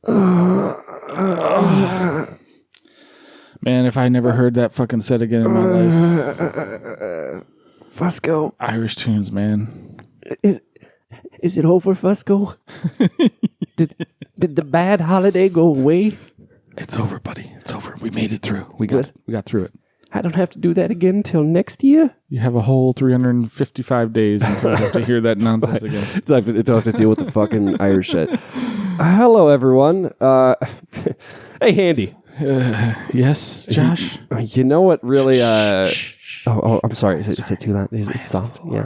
Man, if I never heard that fucking set again in my life. Fusco. Irish tunes, man. Is it over, Fusco? did the bad holiday go away? It's over, buddy. It's over. We made it through. We got through it. I don't have to do that again until next year? You have a whole 355 days until I have to hear that nonsense again. I don't have to deal with the fucking Irish shit. Hello, everyone. Hey, Handy. Yes, Josh? You know what really... Oh, I'm sorry. Is it too loud? Is it soft? Yeah.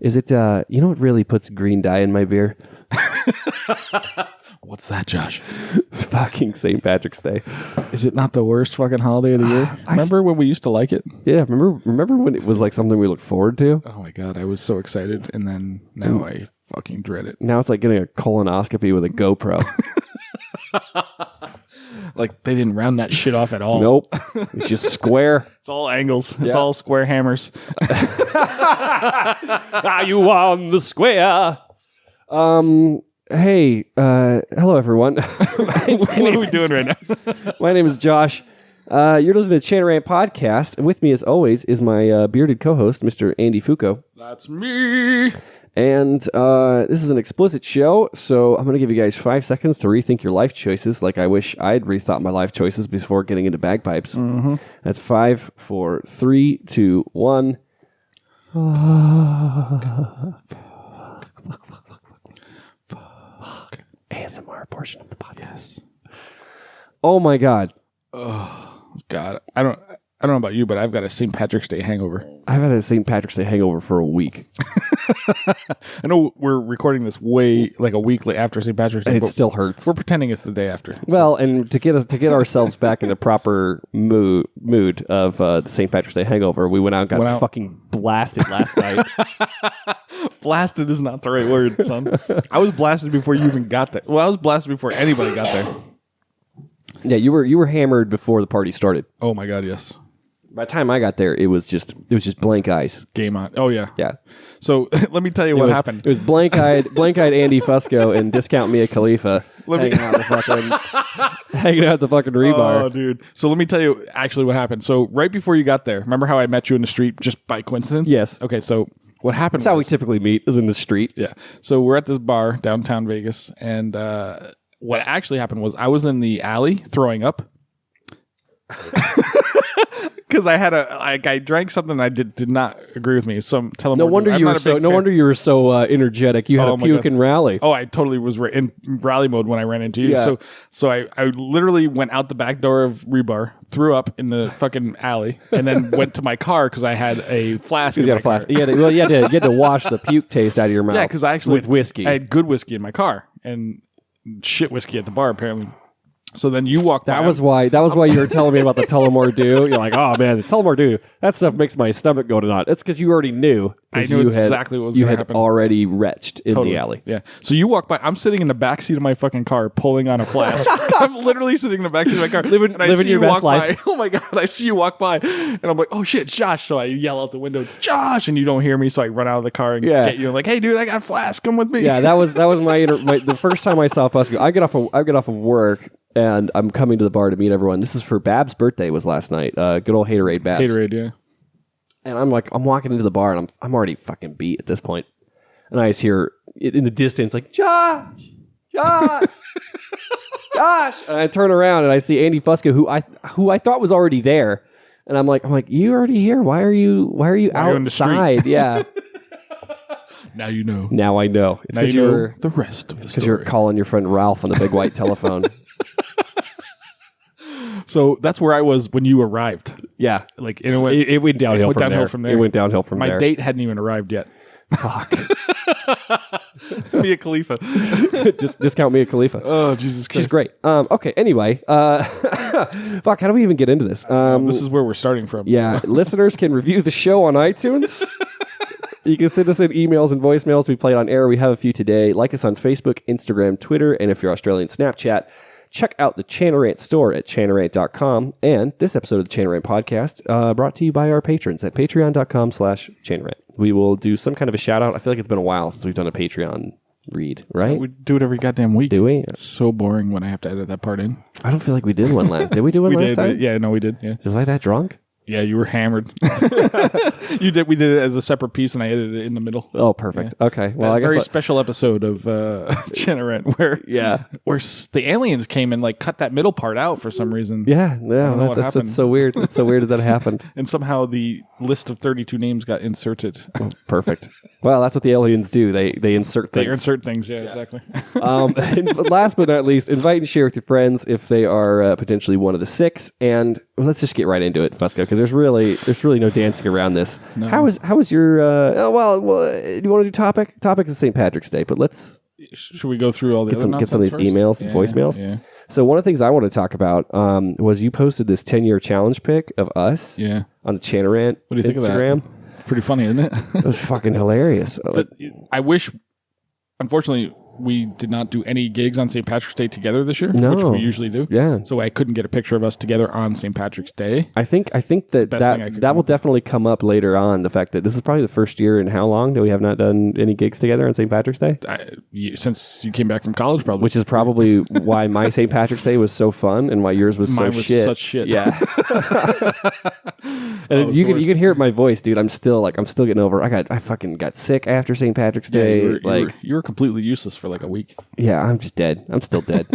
Is it... you know what really puts green dye in my beer? What's that, Josh? Fucking St. Patrick's Day. Is it not the worst fucking holiday of the year? Remember when we used to like it? Yeah, remember when it was like something we looked forward to? Oh my God, I was so excited, and then now I fucking dread it. Now it's like getting a colonoscopy with a GoPro. Like, they didn't round that shit off at all. Nope. It's just square. It's all angles. It's all square hammers. Are you on the square? Hey, hello everyone. What are we doing right now? My name is Josh. You're listening to Chan Rant Podcast, and with me, as always, is my bearded co-host, Mr. Andy Foucault. That's me. And this is an explicit show, so I'm going to give you guys 5 seconds to rethink your life choices, like I wish I'd rethought my life choices before getting into bagpipes. Mm-hmm. That's 5, 4, 3, 2, 1. ASMR portion of the podcast. Oh my God. Oh God. I don't know about you, but I've got a St. Patrick's Day hangover. I've had a St. Patrick's Day hangover for a week. I know we're recording this way like a week after St. Patrick's Day. And it still hurts. We're pretending it's the day after. Well, and to get ourselves back in the proper mood of the St. Patrick's Day hangover, we went out and got fucking blasted last night. Blasted is not the right word, son. I was blasted before you even got there. Well, I was blasted before anybody got there. Yeah, you were hammered before the party started. Oh my God, yes. By the time I got there, it was just blank eyes. Game on. Oh yeah. Yeah. So let me tell you what happened. It was blank eyed Andy Fusco and discount Mia Khalifa hanging out the fucking rebar. Oh, dude. So let me tell you actually what happened. So right before you got there, remember how I met you in the street just by coincidence? Yes. Okay. So what happened? That's how we typically meet, is in the street. Yeah. So we're at this bar downtown Vegas, and what actually happened was I was in the alley throwing up. Because I drank something that did not agree with me. So tell them. No wonder you were so energetic. You had a puke and rally. Oh, I totally was in rally mode when I ran into you. Yeah. So I literally went out the back door of Rebar, threw up in the fucking alley, and then went to my car because I had a flask. You got a flask. You had to wash the puke taste out of your mouth. Yeah, because I actually with whiskey. I had good whiskey in my car and shit whiskey at the bar apparently. So then you walked by. That was why you were telling me about the Tullamore Dew. You're like, oh man, the Tullamore Dew. That stuff makes my stomach go to knot. It's because you already knew. I knew exactly what was going to happen. You had already retched in the alley. Yeah. So you walk by. I'm sitting in the backseat of my fucking car pulling on a flask. I'm literally sitting in the backseat of my car. Living your best life. Oh my God. I see you walk by and I'm like, oh shit, Josh. So I yell out the window, Josh, and you don't hear me. So I run out of the car and get you. I'm like, hey dude, I got a flask. Come with me. Yeah, that was my the first time I saw Fusco. I get off of work. And I'm coming to the bar to meet everyone. This is for Bab's birthday was last night. Good old Haterade Babs. Haterade, yeah. And I'm walking into the bar and I'm already fucking beat at this point. And I just hear in the distance like, Josh! Josh! And I turn around and I see Andy Fusco, who I thought was already there. And I'm like, you already here? Why are you outside? Yeah. Now you know. Now I know. It's because you're the rest of the story. Because you're calling your friend Ralph on the big white telephone. So that's where I was when you arrived. Yeah. Like it went downhill from there. It went downhill from there. My date hadn't even arrived yet. Fuck. Mia Khalifa. Discount Mia Khalifa. Oh, Jesus Christ. She's great. Okay, anyway. Fuck, how do we even get into this? This is where we're starting from. Yeah, listeners can review the show on iTunes. You can send us in emails and voicemails. We play it on air. We have a few today. Like us on Facebook, Instagram, Twitter, and if you're Australian, Snapchat. Check out the Chan Rant store at chanarant.com. And this episode of the Chan Rant podcast brought to you by our patrons at patreon.com/chanrant. We will do some kind of a shout out. I feel like it's been a while since we've done a Patreon read, right? We do it every goddamn week. Do we? It's so boring when I have to edit that part in. I don't feel like we did one last. Did we do one last time? Yeah, no, we did. Yeah. Was I that drunk? Yeah, you were hammered. You did. We did it as a separate piece, and I edited it in the middle. Oh, perfect. Yeah. Okay. Well, I guess very special episode of Generent where the aliens came and like cut that middle part out for some reason. Yeah, that's so weird. It's so weird that happened. And somehow the list of 32 names got inserted. Oh, perfect. Well, that's what the aliens do. They insert things. They insert things. Yeah. Exactly. And last but not least, invite and share with your friends if they are potentially one of the 6. And let's just get right into it, Fusco, because there's really no dancing around this. No. How was your? Do you want to do topic? Topic is St. Patrick's Day, but should we go through all the get some of these emails and voicemails? Yeah. So one of the things I want to talk about was you posted this 10-year challenge pic of us. Yeah. On the Chanarant. What do you think of that? Pretty funny, isn't it? It was fucking hilarious. I wish, unfortunately, we did not do any gigs on St. Patrick's Day together this year, which we usually do. Yeah. So I couldn't get a picture of us together on St. Patrick's Day. I think that will definitely come up later on. The fact that this is probably the first year in how long that we have not done any gigs together on St. Patrick's Day? Since you came back from college, probably. Which is probably why my St. Patrick's Day was so fun and why yours was Mine so was shit. Such shit. Yeah. And you can hear it in my voice, dude. I'm still getting over. I fucking got sick after St. Patrick's Day. You were completely useless for like a week. Yeah, I'm just dead. I'm still dead.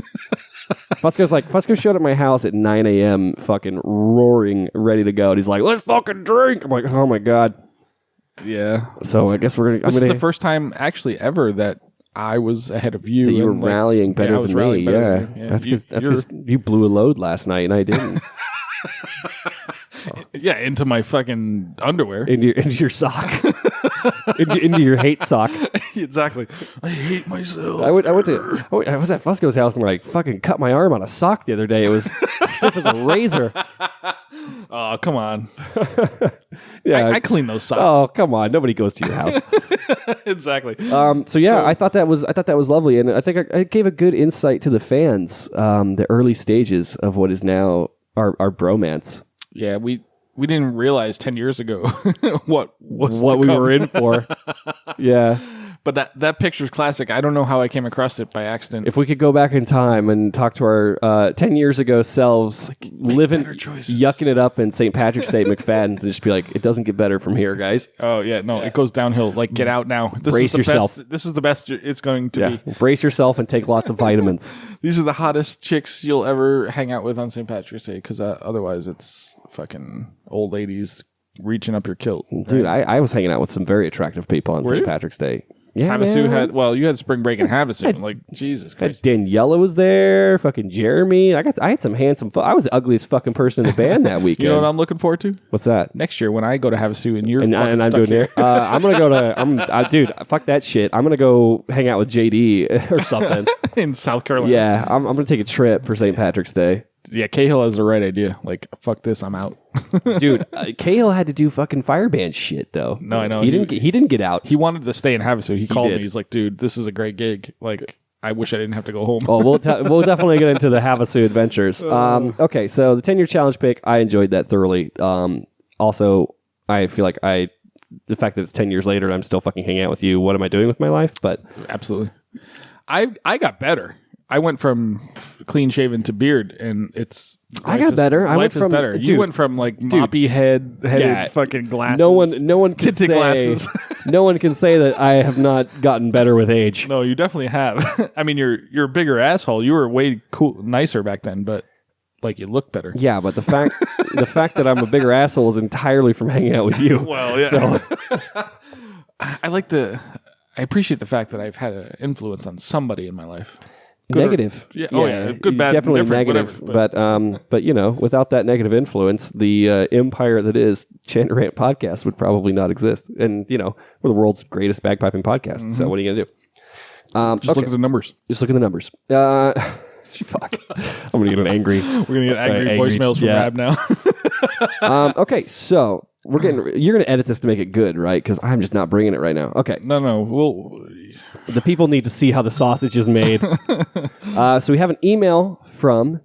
Fusco showed up at my house at 9 a.m. fucking roaring, ready to go. And he's like, let's fucking drink. I'm like, oh my God. Yeah. So I guess we're going to... This is the first time actually ever that I was ahead of you. That you were rallying better than me. Yeah. That's because you blew a load last night and I didn't. Yeah, into my fucking underwear. Into your sock. into your hate sock. Exactly. I hate myself. I was at Fusco's house and like fucking cut my arm on a sock the other day. It was stiff as a razor. Oh, come on. Yeah, I clean those socks. Oh, come on. Nobody goes to your house. Exactly. I thought that was lovely, and I think I gave a good insight to the fans. The early stages of what is now our bromance. Yeah, we didn't realize 10 years ago what we were in for. Yeah. But that picture's classic. I don't know how I came across it by accident. If we could go back in time and talk to our 10 years ago selves, living, yucking it up in St. Patrick's Day McFadden's, and just be like, it doesn't get better from here, guys. Oh, yeah. No, it goes downhill. Like, get out now. Brace yourself. This is the best it's going to be. Brace yourself and take lots of vitamins. These are the hottest chicks you'll ever hang out with on St. Patrick's Day, because otherwise it's fucking old ladies reaching up your kilt. Dude, right? I was hanging out with some very attractive people on St. Patrick's Day. Yeah, Havasu you had spring break in Havasu. Like, Jesus Christ. Daniela was there. Fucking Jeremy. I had some handsome. I was the ugliest fucking person in the band that weekend. You know what I'm looking forward to? What's that? Next year when I go to Havasu and you're and I'm doing here. I'm gonna go to. Dude, fuck that shit. I'm gonna go hang out with JD or something in South Carolina. Yeah, I'm gonna take a trip for St. Patrick's Day. Yeah, Cahill has the right idea. Like, fuck this, I'm out. Dude, Cahill had to do fucking fire band shit though. No, I know. He didn't get out. He wanted to stay in Havasu. He called me. He's like, dude, this is a great gig. Like, I wish I didn't have to go home. Oh, we'll definitely get into the Havasu adventures. Okay, so the 10-year challenge pick, I enjoyed that thoroughly. Also, I feel like the fact that it's 10 years later and I'm still fucking hanging out with you, what am I doing with my life? But absolutely. I got better. I went from clean shaven to beard, and I got better. I went from better. You went from like moppy headed fucking glasses. No one can say glasses. No one can say that I have not gotten better with age. No, you definitely have. I mean, you're a bigger asshole. You were way nicer back then, but like you look better. Yeah, but the fact that I'm a bigger asshole is entirely from hanging out with you. Well, yeah. So. I appreciate the fact that I've had an influence on somebody in my life. Negative. Good, bad, definitely negative. Whatever, but you know, without that negative influence, the empire that is Chanarant Podcast would probably not exist. And you know, we're the world's greatest bagpiping podcast. Mm-hmm. So what are you gonna do? Just look at the numbers. Just look at the numbers. Fuck. I'm gonna get angry. We're gonna get angry voicemails from Rab now. Okay, so you're gonna edit this to make it good, right? Because I'm just not bringing it right now. Okay. No. The people need to see how the sausage is made. So we have an email from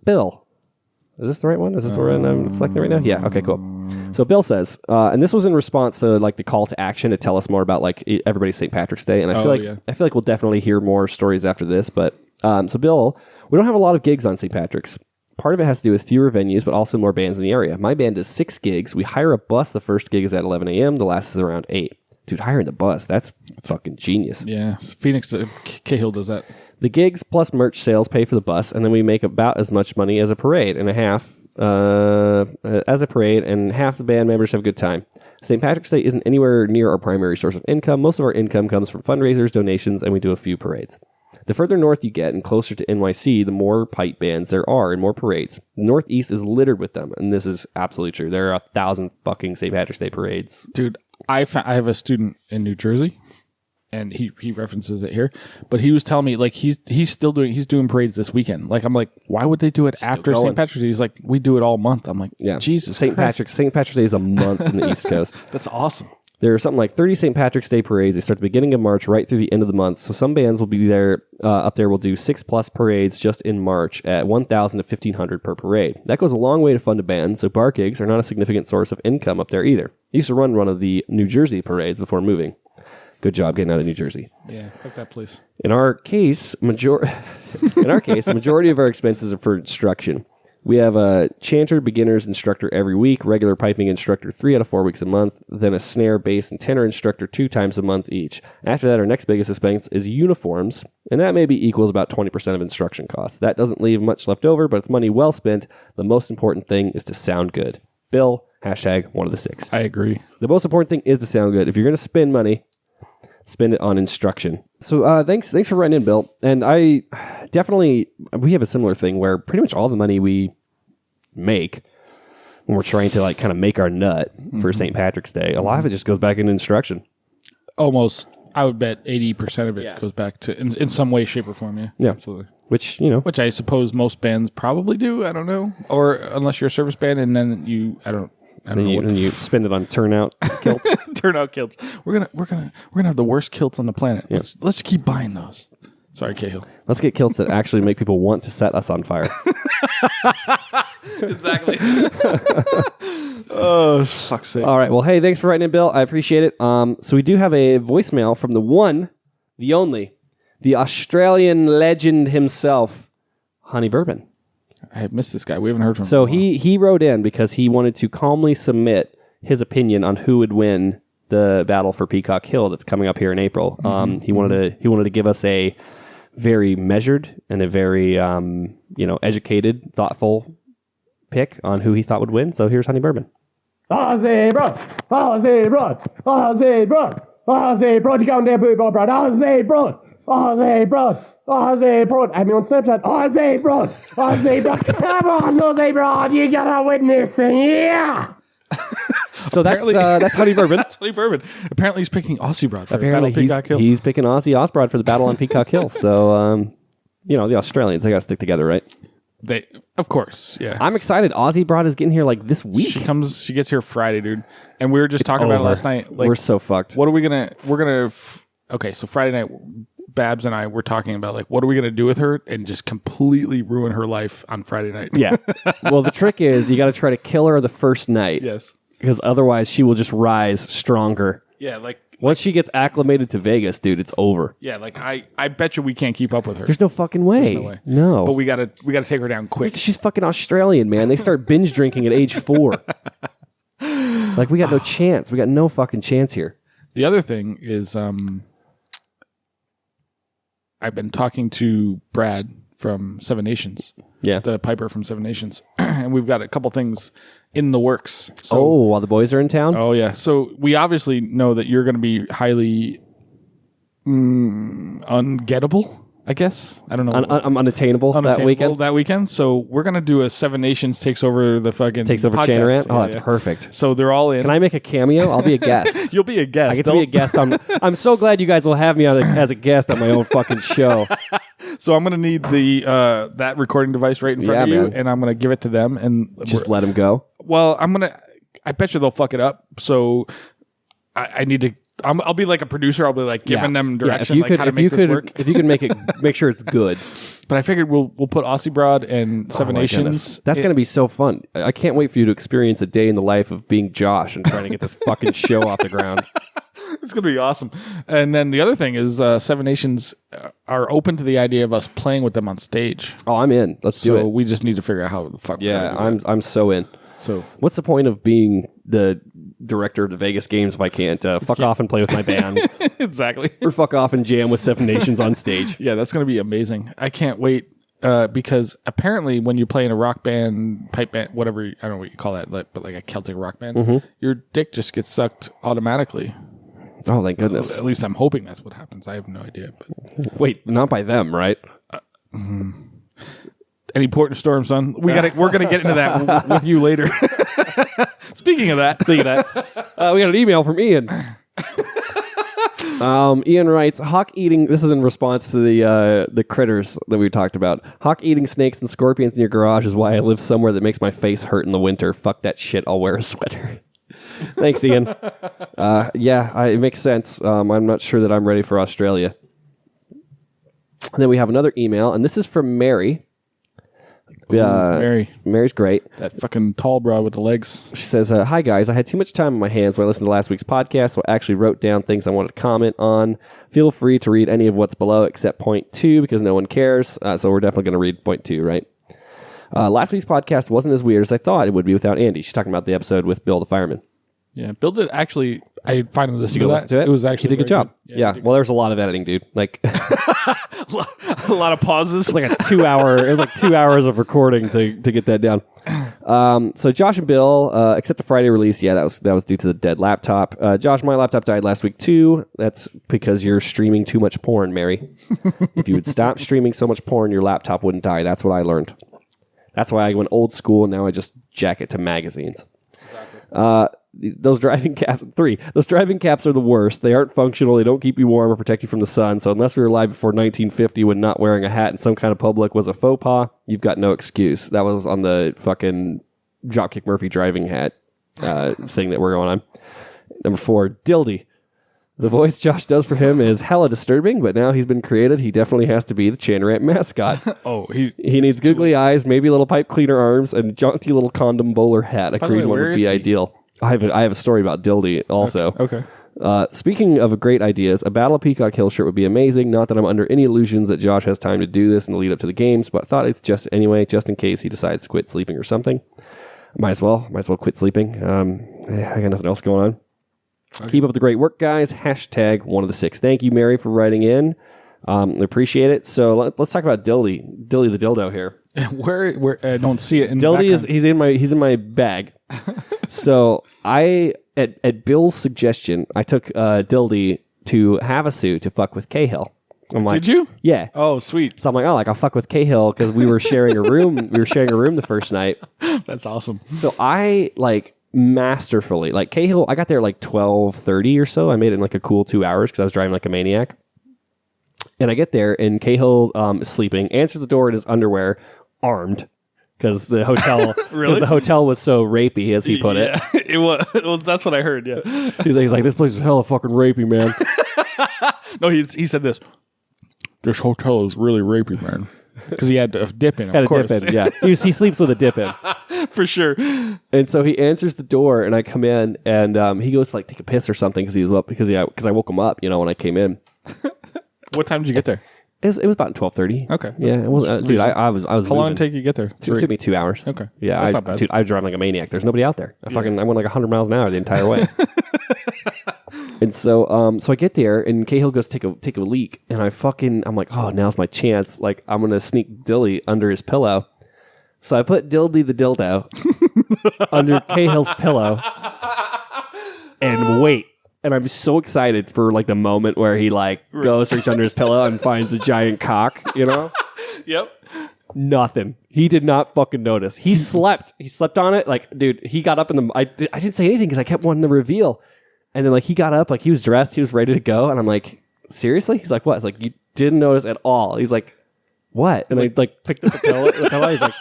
Bill. Is this the right one? Is this the one I'm selecting right now? Yeah. Okay, cool. So Bill says, and this was in response to like the call to action to tell us more about like everybody's St. Patrick's Day, and I feel like we'll definitely hear more stories after this. But so Bill, we don't have a lot of gigs on St. Patrick's. Part of it has to do with fewer venues, but also more bands in the area. My band does 6 gigs. We hire a bus. The first gig is at 11 a.m. The last is around 8. Dude, hiring the bus, that's fucking genius. Yeah, Phoenix, Cahill does that. The gigs plus merch sales pay for the bus, and then we make about as much money as a parade and a half. As a parade, and half the band members have a good time. St. Patrick's Day isn't anywhere near our primary source of income. Most of our income comes from fundraisers, donations, and we do a few parades. The further north you get and closer to NYC, the more pipe bands there are and more parades. The Northeast is littered with them, and this is absolutely true. There are 1,000 fucking St. Patrick's Day parades. Dude, I have a student in New Jersey, and he references it here, but he was telling me like he's doing parades this weekend. Like I'm like, why would they do it after St. Patrick's Day? He's like, we do it all month. I'm like, yeah, Jesus, St. Patrick's Day is a month in the East Coast. That's awesome. There are something like 30 St. Patrick's Day parades. They start the beginning of March right through the end of the month. So some bands will be there, up there will do 6+ parades just in March at 1,000 to 1,500 per parade. That goes a long way to fund a band, so bar gigs are not a significant source of income up there either. I used to run one of the New Jersey parades before moving. Good job getting out of New Jersey. Yeah, fuck that place. In our case, majority of our expenses are for instruction. We have a chanter beginners instructor every week, regular piping instructor 3 out of 4 weeks a month, then a snare, bass, and tenor instructor 2 times a month each. After that, our next biggest expense is uniforms, and that maybe equals about 20% of instruction costs. That doesn't leave much left over, but it's money well spent. The most important thing is to sound good. Bill, #one of the 6. I agree. The most important thing is to sound good. If you're going to spend money, spend it on instruction. So thanks for writing in, Bill. And I definitely, we have a similar thing where pretty much all the money we make when we're trying to like kind of make our nut for St. Patrick's Day, a lot of it just goes back into instruction. Almost, I would bet 80% of it goes back to in some way, shape, or form. Yeah, absolutely. Which I suppose most bands probably do. I don't know, or unless you're a service band, and then you spend it on turnout kilts. Turnout kilts. We're gonna have the worst kilts on the planet. Yeah. Let's keep buying those. Sorry, Cahill. Let's get kilts that actually make people want to set us on fire. Exactly. Oh, fuck's sake. All right. Well, hey, thanks for writing in, Bill. I appreciate it. So we do have a voicemail from the one, the only, the Australian legend himself, Honey Bourbon. I have missed this guy. We haven't heard from him. So he wrote in because he wanted to calmly submit his opinion on who would win the battle for Peacock Hill that's coming up here in April. He wanted to give us a very measured and a very educated, thoughtful pick on who he thought would win. So here's Honey Bourbon. Aussie Broad, Aussie Broad, Aussie Broad, Aussie Broad, you go on there, boo, Broad, Aussie Broad, Aussie Broad, Aussie Broad. Have me on Snapchat, Aussie Broad, Aussie Broad. Come on, Aussie Broad, you gotta win this thing, yeah. So that's Honey Bourbon. That's Honey Bourbon. Apparently he's picking Aussie Broad for Apparently Battle Peacock Hill. He's picking Aussie Osbrod for the battle on Peacock Hill. So, the Australians, they gotta stick together, right? Of course, yeah. I'm excited. Aussie Broad is getting here like this week. She gets here Friday, dude. And we were just talking about it last night. Like, we're so fucked. What are we okay, so Friday night, Babs and I were talking about like, what are we going to do with her and just completely ruin her life on Friday night? Yeah. Well, the trick is you got to try to kill her the first night. Yes. Because otherwise she will just rise stronger. Yeah, like once she gets acclimated to Vegas, dude, it's over. Yeah, like I bet you we can't keep up with her. There's no fucking way. There's no way. No. But we gotta take her down quick. She's fucking Australian, man. They start binge drinking at age 4. Like we got no chance. We got no fucking chance here. The other thing is I've been talking to Brad from Seven Nations. Yeah. The piper from Seven Nations. And we've got a couple things in the works. So, while the boys are in town? Oh, yeah. So we obviously know that you're going to be highly ungettable, I guess. I don't know. Unattainable that weekend? That weekend. So we're going to do a Seven Nations takes over the fucking Chanarant? Oh, that's perfect. So they're all in. Can I make a cameo? I'll be a guest. You'll be a guest. I get to be a guest. I'm so glad you guys will have me as a guest at my own fucking show. So I'm going to need that recording device right in front of you, and I'm going to give it to them. And just let them go? Well, I bet you they'll fuck it up. So I need to... I'll be like a producer. I'll be like giving them direction, how to make this work. If you can make sure it's good. But I figured we'll put Aussie Broad and Seven my Nations. goodness. That's going to be so fun. I can't wait for you to experience a day in the life of being Josh and trying to get this fucking show off the ground. It's going to be awesome. And then the other thing is Seven Nations are open to the idea of us playing with them on stage. Oh, I'm in. Let's do it. So we just need to figure out how the fuck. Yeah, I'm so in. So what's the point of being the director of the Vegas games if I can't fuck off and play with my band? exactly. Or fuck off and jam with Seven Nations on stage. Yeah, that's going to be amazing. I can't wait because apparently when you play in a rock band, pipe band, whatever, I don't know what you call that, but like a Celtic rock band, your dick just gets sucked automatically. Oh, thank goodness. At least I'm hoping that's what happens. I have no idea. But wait, not by them, right? Any port and storm, son. We're gonna get into that with you later. Speaking of that, we got an email from Ian. Ian writes, hawk eating. This is in response to the critters that we talked about. Hawk eating snakes and scorpions in your garage is why I live somewhere that makes my face hurt in the winter. Fuck that shit. I'll wear a sweater. Thanks, Ian. It makes sense. I'm not sure that I'm ready for Australia. And then we have another email, and this is from Mary. Mary's great. That fucking tall broad with the legs. She says, hi guys, I had too much time on my hands when I listened to last week's podcast, so I actually wrote down things I wanted to comment on. Feel free to read any of what's below except point 2 because no one cares. So we're definitely going to read point 2, right? Last week's podcast wasn't as weird as I thought it would be without Andy. She's talking about the episode with Bill the fireman. Yeah, Bill did actually. I finally listened to it. It was actually he did a good job. Yeah. Well, there's a lot of editing, dude. Like a lot of pauses. It's like a 2 hour. It was like 2 hours of recording to get that down. So Josh and Bill, except the Friday release, that was due to the dead laptop. Josh, my laptop died last week too. That's because you're streaming too much porn, Mary. If you would stop streaming so much porn, your laptop wouldn't die. That's what I learned. That's why I went old school and now I just jack it to magazines. Exactly. Those driving caps are the worst. They aren't functional. They don't keep you warm or protect you from the sun. So unless we were alive before 1950 when not wearing a hat in some kind of public was a faux pas, you've got no excuse. That was on the fucking Dropkick Murphy driving hat thing that we're going on. Number 4, Dildy. The voice Josh does for him is hella disturbing, but now he's been created, he definitely has to be the Chanarant mascot. He needs googly eyes, maybe little pipe cleaner arms, and a jaunty little condom bowler hat. A Creed one would be ideal. I have a story about Dildy also. Okay. Speaking of great ideas, a Battle of Peacock Hill shirt would be amazing. Not that I'm under any illusions that Josh has time to do this in the lead up to the games, but thought it's just anyway, just in case he decides to quit sleeping or something. Might as well quit sleeping. I got nothing else going on. Okay. Keep up the great work, guys. # one of the 6. Thank you, Mary, for writing in. Appreciate it. So let's talk about Dildy the dildo here. Where I don't see it in Dildy is he's in my bag. So I at Bill's suggestion, I took Dildy to Havasu to fuck with Cahill. I'm like, did you? Yeah. Oh, sweet. So I'm like, I'll fuck with Cahill because we were sharing a room. The first night. That's awesome. So I masterfully Cahill. I got there at 12:30 or so. I made it in a cool 2 hours because I was driving like a maniac. And I get there and Cahill is sleeping. Answers the door in his underwear, armed. Because the hotel, really? The hotel was so rapey, as he put it. It was. Well, that's what I heard. Yeah, he's like, this place is hella fucking rapey, man. No, he said this. This hotel is really rapey, man. Because he had a dip in. Of course. Dip in, yeah. He sleeps with a dip in, for sure. And so he answers the door, and I come in, and he goes to take a piss or something because he was up because I woke him up, when I came in. What time did you get there? It was about 12:30. Okay. Yeah, it was. Dude, I was. How long did it take you to get there? It took me 2 hours. Okay. Yeah, that's not bad. Dude, I was driving like a maniac. There's nobody out there. I went 100 miles an hour the entire way. And so I get there, and Cahill goes take a leak, and I'm like, oh, now's my chance. I'm gonna sneak Dilly under his pillow. So I put Dildy the dildo under Cahill's pillow, and wait. And I'm so excited for the moment where he goes to reach under his pillow and finds a giant cock, Yep. Nothing. He did not fucking notice. He slept. He slept on it. Dude, he got up I didn't say anything because I kept wanting to reveal. And then he got up, he was dressed, he was ready to go. And I'm like, seriously? He's like, what? It's you didn't notice at all. He's like, what? And I picked up the pillow. He's like,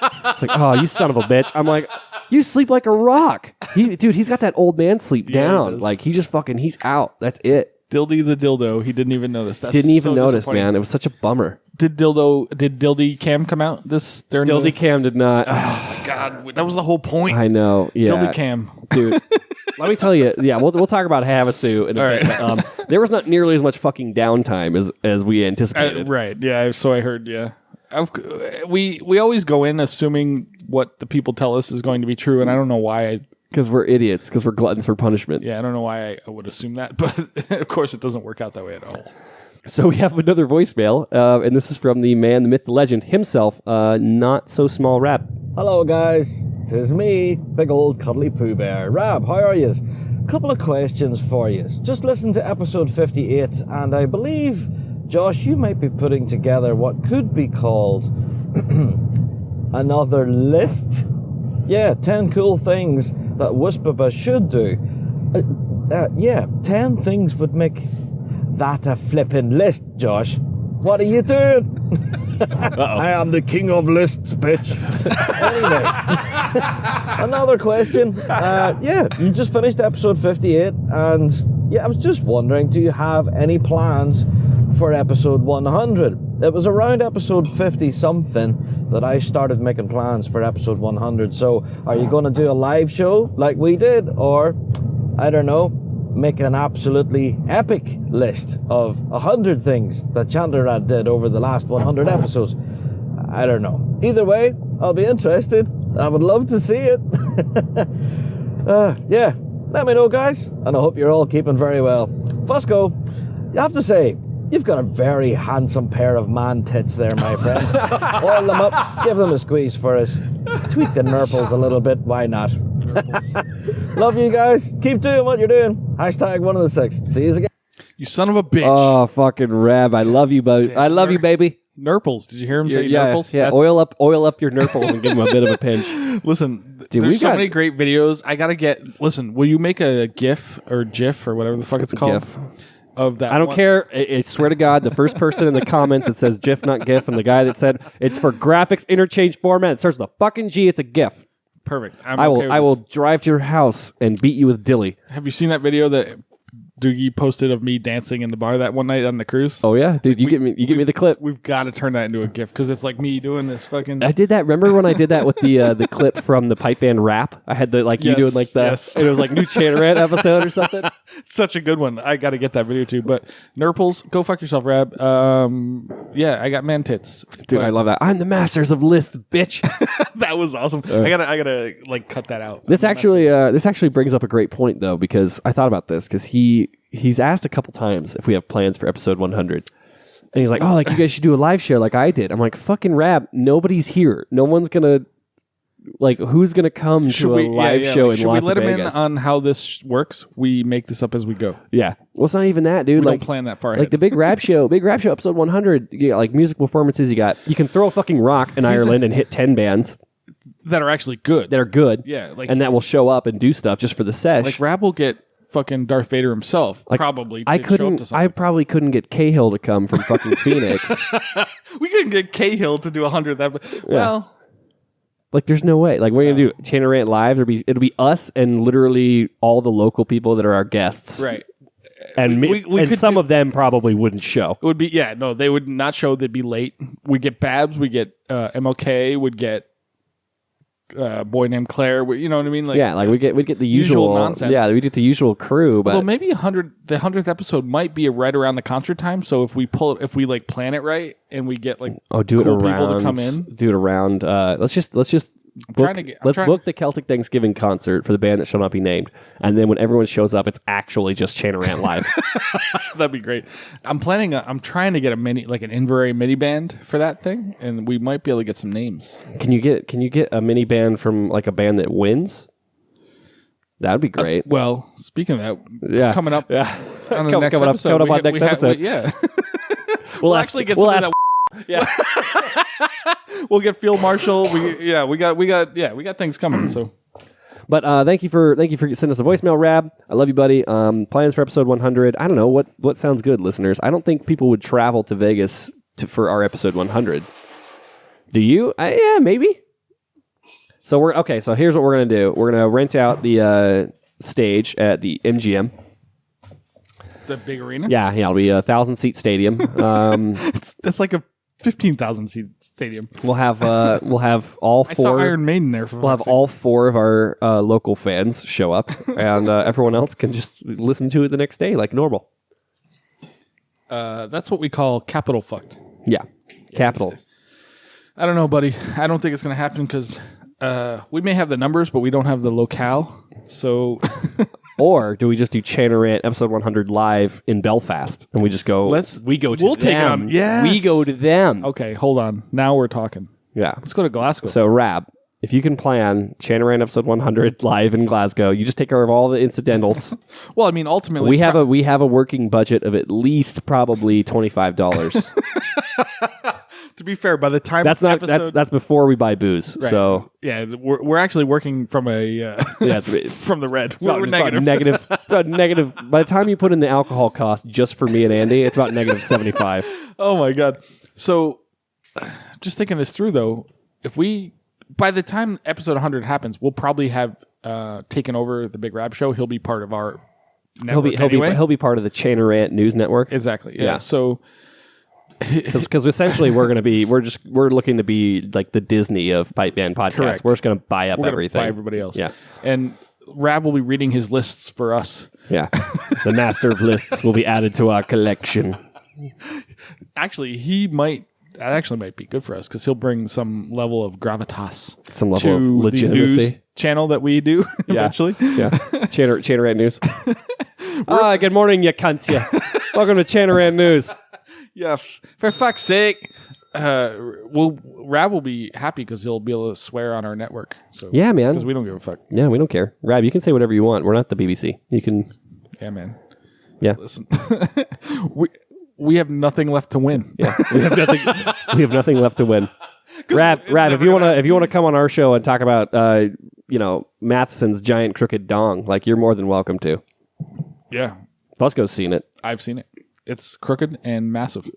oh, you son of a bitch. I'm like, you sleep like a rock. He's got that old man sleep down. He just he's out. That's it. Dildy the dildo. He didn't even notice. That's Didn't even so notice, disappointing. man. It was such a bummer. Did Dildy Cam come out this during Dildy Cam did not. Oh my god, that was the whole point. I know. Yeah. Dildy Cam. Dude. Let me tell you. Yeah, we'll talk about Havasu in a bit. Right. There was not nearly as much fucking downtime as we anticipated. Right. Yeah. So I heard. Yeah. We always go in assuming what the people tell us is going to be true, and I don't know why. Because we're idiots. Because we're gluttons for punishment. Yeah, I don't know why I would assume that, but of course it doesn't work out that way at all. So we have another voicemail, and this is from the man, the myth, the legend himself, Not So Small Rap. Hello guys, 'tis me, big old cuddly Pooh Bear. Rab, how are yous? Couple of questions for yous. Just listen to episode 58, and I believe, Josh, you might be putting together what could be called another list. Yeah, 10 cool things that Wispaba should do. 10 things would make that a flippin' list, Josh. What are you doing? I am the king of lists, bitch. Anyway, another question. You just finished episode 58, and I was just wondering, do you have any plans for episode 100? It was around episode 50-something that I started making plans for episode 100. So, are you going to do a live show like we did, or, I don't know, make an absolutely epic list of 100 things that Chandlerad did over the last 100 episodes? I don't know. Either way, I'll be interested. I would love to see it. Let me know, guys, and I hope you're all keeping very well. Fusco, you have to say, you've got a very handsome pair of man tits there, my friend. Oil them up, give them a squeeze for us. Tweak the nurples a little bit, why not? Love you guys. Keep doing what you're doing. Hashtag 1 of the 6. See you again. You son of a bitch. Oh, fucking Rab. I love you, bud. I love you, baby. Nurples. Did you hear him say nurples? Yeah, oil up your nurples and give them a bit of a pinch. Listen, Dude, there's so many great videos. I gotta get. Listen, will you make a GIF or GIF or whatever the fuck it's called? GIF. Of that. I don't one? care. I swear to God, the first person in the comments that says GIF, not GIF, and the guy that said it's for graphics interchange format, it starts with a fucking G, it's a GIF. Perfect. I will drive to your house and beat you with dilly. Have you seen that video that Doogie posted of me dancing in the bar that one night on the cruise? Oh yeah, dude, you give me the clip. We've got to turn that into a GIF because it's like me doing this fucking. I did that. Remember when I did that with the clip from the pipe band rap? I had the you doing like that. Yes. And it was like new Chanarant episode or something. Such a good one. I got to get that video too. But Nurples, go fuck yourself, Rab. I got man tits, dude. I love that. I'm the masters of lists, bitch. That was awesome. I gotta like cut that out. This actually brings up a great point though, because I thought about this because he's asked a couple times if we have plans for episode 100. And he's like, oh, like you guys should do a live show like I did. I'm like, fucking Rab, nobody's here. No one's gonna who's gonna come to a live show in Las Vegas? Should we let him in on how this works? We make this up as we go. Yeah. Well, it's not even that, dude. We don't plan that far ahead. Like the Big Rap Show episode 100, you got like music performances, you can throw a fucking rock in Ireland and hit 10 bands. That are actually good. That are good. Yeah. And that will show up and do stuff just for the sesh. Like Rab will get fucking Darth Vader himself, probably. To show up to something. I probably couldn't get Cahill to come from fucking Phoenix. We couldn't get Cahill to do 100 episodes. Well, like there's no way. Like we're gonna do Chanarant Live. It'll be us and literally all the local people that are our guests. Right. And and some of them probably wouldn't show. It would be they would not show. They'd be late. We get Babs. We get MLK. Would get boy named Claire. You know what I mean? Like we'd get the usual nonsense. Yeah, we get the usual crew. But although maybe the 100th episode might be right around the concert time. So if we plan it right and we get like do it cool around people to come in, do it around. Let's just book the Celtic Thanksgiving concert for the band that shall not be named, and then when everyone shows up, it's actually just Chanarant Live. That'd be great. I'm trying to get an Inverary mini band for that thing, and we might be able to get some names. Can you get a mini band from like a band that wins? That would be great. Well, speaking of that, coming up on the next episode, coming up on next episode. We'll actually get something that. Yeah, we'll get Field Marshal. We got things coming. So, but thank you for sending us a voicemail, Rab. I love you, buddy. Plans for episode 100. I don't know what sounds good, listeners. I don't think people would travel to Vegas for our episode 100. Do you? Yeah, maybe. So we're okay. So here's what we're gonna do. We're gonna rent out the stage at the MGM. The big arena. Yeah, it'll be a 1,000-seat stadium. That's like a 15,000 seat stadium. We'll have all four. I saw Iron Maiden there. We'll have all four of our local fans show up, and everyone else can just listen to it the next day like normal. That's what we call capital fucked. Yeah, capital. I don't know, buddy. I don't think it's going to happen because we may have the numbers, but we don't have the locale. So, or do we just do Chanarant episode 100 live in Belfast, and we just go? We'll take it on. Yes. We go to them. Okay, hold on. Now we're talking. Yeah, let's go to Glasgow. So, Rab, if you can plan Chanarant episode 100 live in Glasgow, you just take care of all the incidentals. Well, I mean, ultimately, we have a working budget of at least probably $25. To be fair, by the time that's before we buy booze. Right. So yeah, we're actually working from a from the red. We're negative. It's about negative. By the time you put in the alcohol cost just for me and Andy, it's about negative 75. Oh my god! So just thinking this through though, if we by the time episode 100 happens, we'll probably have taken over the Big Rab Show. He'll be part of our network. He'll be part of the Chanarant News Network. Exactly. Yeah. So. Because essentially we're looking to be like the Disney of pipe band podcasts. Correct. We're just going to buy up everything. Buy everybody else. Yeah, and Rab will be reading his lists for us. Yeah, the master of lists will be added to our collection. Actually, that actually might be good for us because he'll bring some level of gravitas, some level of legitimacy. The news channel that we do eventually. Yeah, Chanarant News. Good morning, you cunts. You. Welcome to Chanarant News. Yeah, for fuck's sake. Rab will be happy because he'll be able to swear on our network. So yeah, man. Because we don't give a fuck. Yeah, we don't care. Rab, you can say whatever you want. We're not the BBC. You can. Yeah, man. Yeah. Listen, we have nothing left to win. Yeah, we have nothing. We have nothing left to win. Rab, if you want to come on our show and talk about Matheson's giant crooked dong, like you're more than welcome to. Yeah, Fusco's seen it. I've seen it. It's crooked and massive.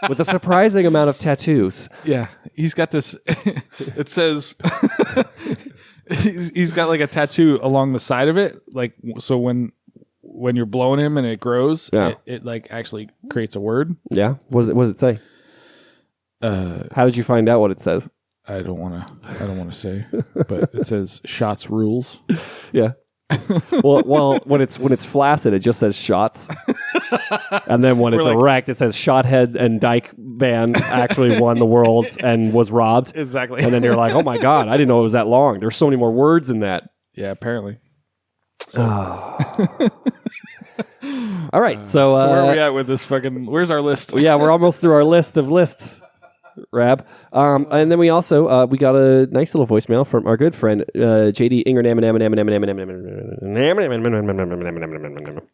With a surprising amount of tattoos. Yeah. He's got this. It says. he's got like a tattoo along the side of it. Like, so when you're blowing him and it grows, it like actually creates a word. Yeah. What does it say? How did you find out what it says? I don't want to say, but it says shots rules. Yeah. well, when it's flaccid, it just says shots, and then when it's erect, it says Shothead and Dyke Band actually won the worlds and was robbed. Exactly. And then you're like, oh my god, I didn't know it was that long. There's so many more words in that. Yeah, apparently. So. All right, so where are we at with this fucking? Where's our list? Yeah, we're almost through our list of lists. Rab. And then we also we got a nice little voicemail from our good friend JD Ingernam.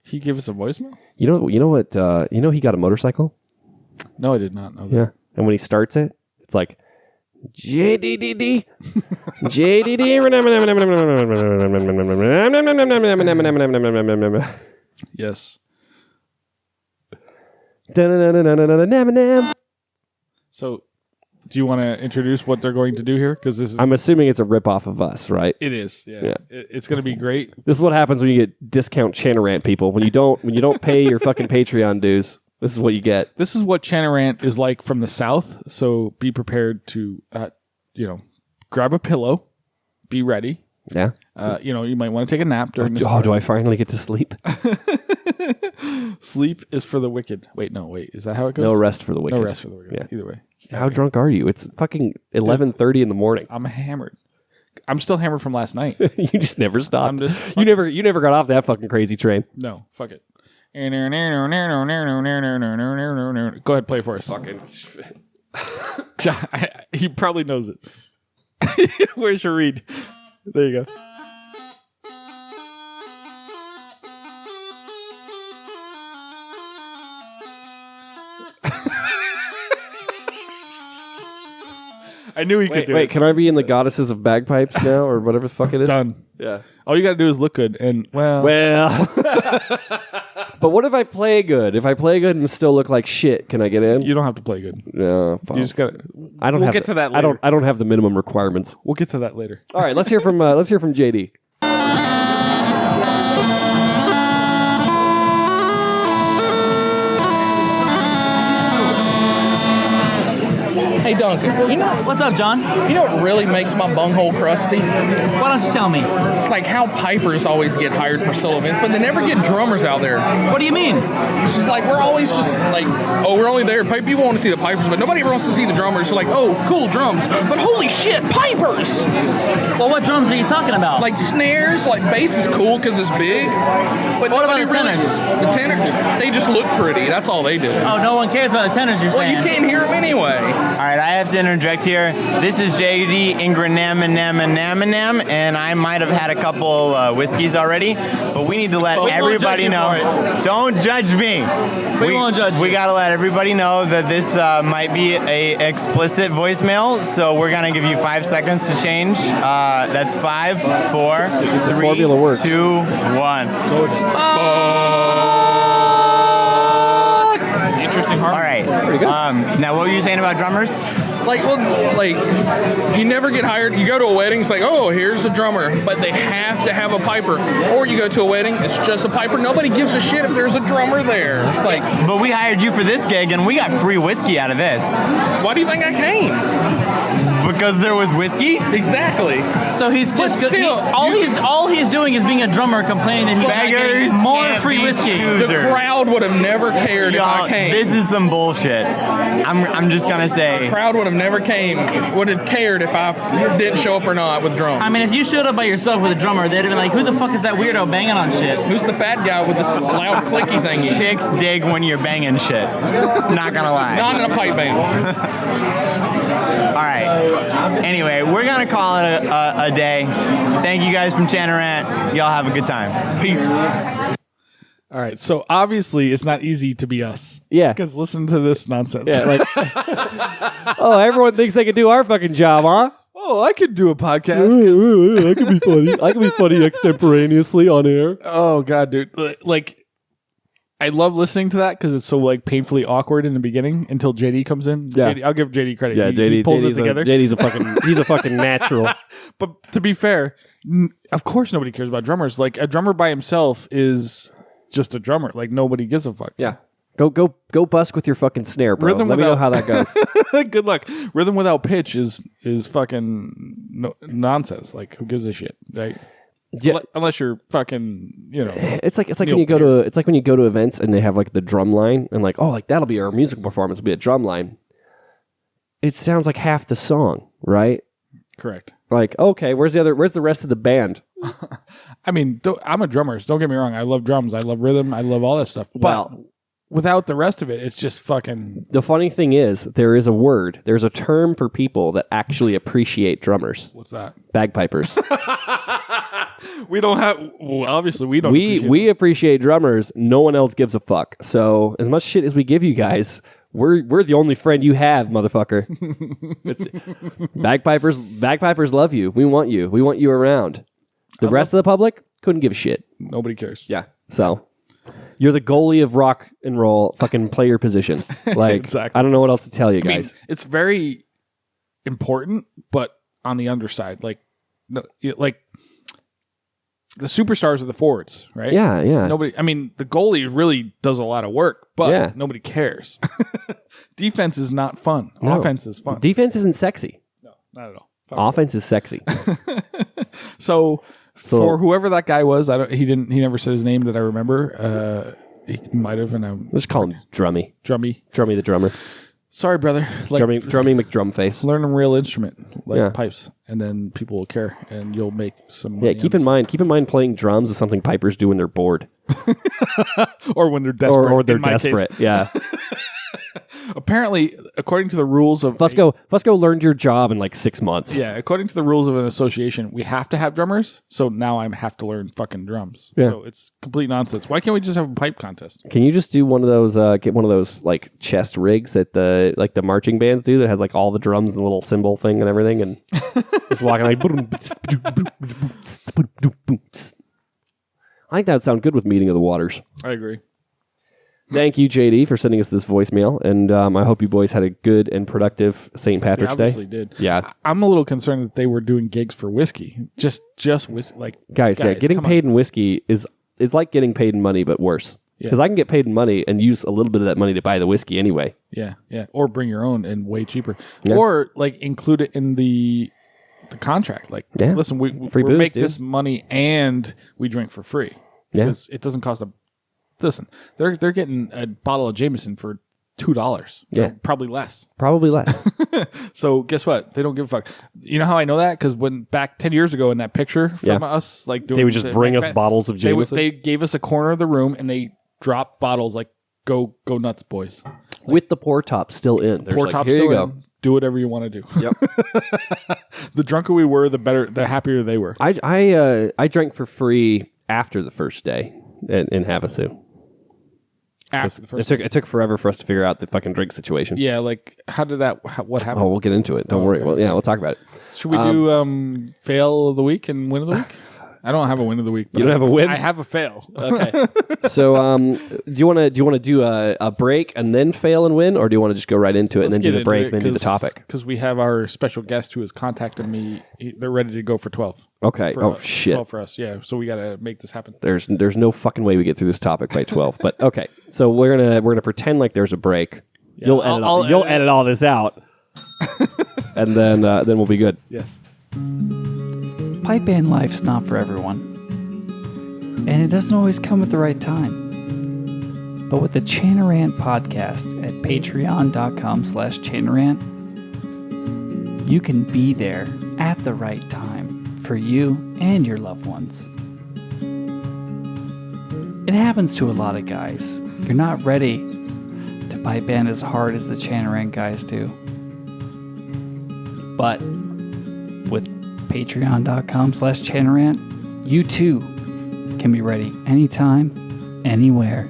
He gave us a voicemail? You know what he got a motorcycle? No, I did not know that. Yeah. And when he starts it, it's like JDDD JDD. Yes. So, do you want to introduce what they're going to do here? Because this is—I'm assuming it's a ripoff of us, right? It is. Yeah. It's going to be great. This is what happens when you get discount Chanarant people. When you don't pay your fucking Patreon dues, this is what you get. This is what Chanarant is like from the South. So be prepared to, grab a pillow, be ready. Yeah. You might want to take a nap during this. Oh, do I finally get to sleep? Sleep is for the wicked. Wait, is that how it goes? No rest for the wicked. No rest for the wicked. Yeah. Either way. How drunk are you? It's fucking 11:30 in the morning. I'm hammered. I'm still hammered from last night. You just never stopped. You never got off that fucking crazy train. No, fuck it. Go ahead, play for us. Fucking. He probably knows it. Where's your read? There you go. I knew he could do it. Wait, can I be in the Goddesses of Bagpipes now, or whatever the fuck it is? Done. Yeah. All you got to do is look good, and well. But what if I play good? If I play good and still look like shit, can I get in? You don't have to play good. No, you just got. We'll get to that later. I don't have the minimum requirements. We'll get to that later. All right, let's hear from JD. Hey, Duncan, you know What's up, John? what really makes my bunghole crusty? Why don't you tell me? It's like how pipers always get hired for solo events, but they never get drummers out there. What do you mean? It's just like we're always just like, oh, we're only there. People want to see the pipers, but nobody ever wants to see the drummers. They're like, oh, cool drums, but holy shit, pipers! Well, what drums are you talking about? Like snares, like bass is cool because it's big. But What about nobody the tenors? The tenors, they just look pretty. That's all they do. Oh, no one cares about the tenors, you're Well, saying? you can't hear them anyway. All right, I have to interject here. This is JD Ingranam, and I might have had a couple whiskeys already, but we need to let But we won't everybody judge you know. for Don't judge me. We won't judge We you. got to let everybody know that this might be a explicit voicemail, so we're going to give you 5 seconds to change. That's 5, 4, 3, formula works. 2, 1. Interesting All harmony. right. Now, what were you saying about drummers? Like you never get hired. You go to a wedding, it's like, oh, here's a drummer, but they have to have a piper. Or you go to a wedding, it's just a piper. Nobody gives a shit if there's a drummer there. It's like, But we hired you for this gig, and we got free whiskey out of this. why do you think I came? Because there was whiskey? Exactly. So he's just But still, all he's doing is being a drummer complaining that he's not Beggars getting more can't free be whiskey. choosers. The crowd would have never cared if Y'all, I came. this is some bullshit. I'm just gonna The say. crowd would have never would have cared if I didn't show up or not with drums. I mean, if you showed up by yourself with a drummer, they'd have been like, who the fuck is that weirdo banging on shit? Who's the fat guy with this loud clicky thingy? Chicks dig when you're banging shit. Not gonna lie. Not in a pipe band. All right. Anyway, we're gonna call it a day. Thank you guys from Chanarant. Y'all have a good time. Peace. All right, so obviously it's not easy to be us. Yeah. Because listen to this nonsense. Yeah, like, oh, everyone thinks they can do our fucking job, huh? oh, I could do a podcast. 'Cause- I can be funny. I can be funny extemporaneously on air. oh god, dude! Like, I love listening to that because it's so like painfully awkward in the beginning until JD comes in. Yeah. JD, I'll give JD credit. Yeah, He pulls JD's it together. JD's a fucking. He's a fucking natural. But to be fair, of course nobody cares about drummers. Like a drummer by himself is just a drummer. Like nobody gives a fuck. Yeah. Go busk with your fucking snare, bro. Rhythm Let me know how without- that goes. Good luck. Rhythm without pitch is fucking nonsense. Like who gives a shit? Like, Yeah. unless you're fucking, It's like Neil when you go to events and they have like the drum line and like, oh, like that'll be our musical performance, will be a drum line. It sounds like half the song, right? correct. Like, okay, where's the rest of the band? I mean, I'm a drummer. So don't get me wrong. I love drums. I love rhythm. I love all that stuff. But Well, without the rest of it, it's just fucking. the funny thing is, there's a term for people that actually appreciate drummers. What's that? Bagpipers. We don't have. Well, obviously, we don't. we appreciate drummers. No one else gives a fuck. So as much shit as we give you guys, we're the only friend you have, motherfucker. Bagpipers love you. We want you. We want you around. The rest of the public couldn't give a shit. Nobody cares. Yeah. So you're the goalie of rock and roll. Fucking play your position. Like, Exactly. I don't know what else to tell you I mean, guys. it's very important, but on the underside, like the superstars are the forwards, right? Yeah, yeah. Nobody. I mean, the goalie really does a lot of work, but Yeah. nobody cares. Defense is not fun. No. Offense is fun. Defense isn't sexy. No, not at all. Offense is sexy. So for whoever that guy was, he never said his name that I remember. He might have, and I'm Let's call him Drummy. drummy. Drummy the drummer. Sorry, brother. Like, Drummy McDrumface. learn a real instrument like Yeah. pipes, and then people will care, and you'll make some money. Yeah, keep in mind playing drums is something pipers do when they're bored or when they're desperate. or they're in my case. desperate. Yeah. Apparently, according to the rules of Fusco learned your job in like 6 months. yeah, according to the rules of an association, we have to have drummers. So now I have to learn fucking drums. Yeah. So it's complete nonsense. Why can't we just have a pipe contest? Can you just do one of those? Get one of those like chest rigs that the marching bands do that has like all the drums and the little cymbal thing and everything, and just walking like. I think that would sound good with Meeting of the Waters. I agree. Thank you, JD, for sending us this voicemail, and I hope you boys had a good and productive St. We Patrick's Day. obviously did. Yeah, I'm a little concerned that they were doing gigs for whiskey. Just whiskey. Like guys, yeah, getting come paid in whiskey is like getting paid in money, but worse. Because I can get paid in money and use a little bit of that money to buy the whiskey anyway. Yeah, yeah. Or bring your own and way cheaper. Yeah. Or like include it in the contract. Like, listen, we booze, make dude. this money and we drink for free. Yeah. Because it doesn't cost a... Listen, they're getting a bottle of Jameson for $2. Yeah. Probably less. Probably less. So guess what? They don't give a fuck. You know how I know that? Because when back 10 years ago in that picture from us, like doing They would just bring us bottles of Jameson. They gave us a corner of the room and they dropped bottles like, go nuts, boys. With the pour top still in. Pour top still in. Do whatever you want to do. Yep. The drunker we were, the happier they were. I drank for free after the first day in Havasu. After the first It took forever for us to figure out the fucking drink situation. Yeah, like what happened? Oh, we'll get into it. Don't worry. okay. Well, yeah, we'll talk about it. Should we do fail of the week and win of the week? I don't have a win of the week. But You don't have a win? I have a fail. Okay. So, do you want to do a break and then fail and win, or do you want to just go right into it and then do the break and then do the topic? Because we have our special guest who has contacted me. They're ready to go for 12. Okay. For, Shit. 12 for us. Yeah. So we got to make this happen. There's no fucking way we get through this topic by 12. But okay. So we're gonna pretend like there's a break. Yeah, You'll edit all this out, and then we'll be good. Yes. Pipe band life's not for everyone, and it doesn't always come at the right time. But with the Chanarant podcast at patreon.com/Chanarant, you can be there at the right time for you and your loved ones. It happens to a lot of guys. You're not ready to pipe band as hard as the Chanarant guys do. But with patreon.com/Chanarant, you too can be ready anytime, anywhere.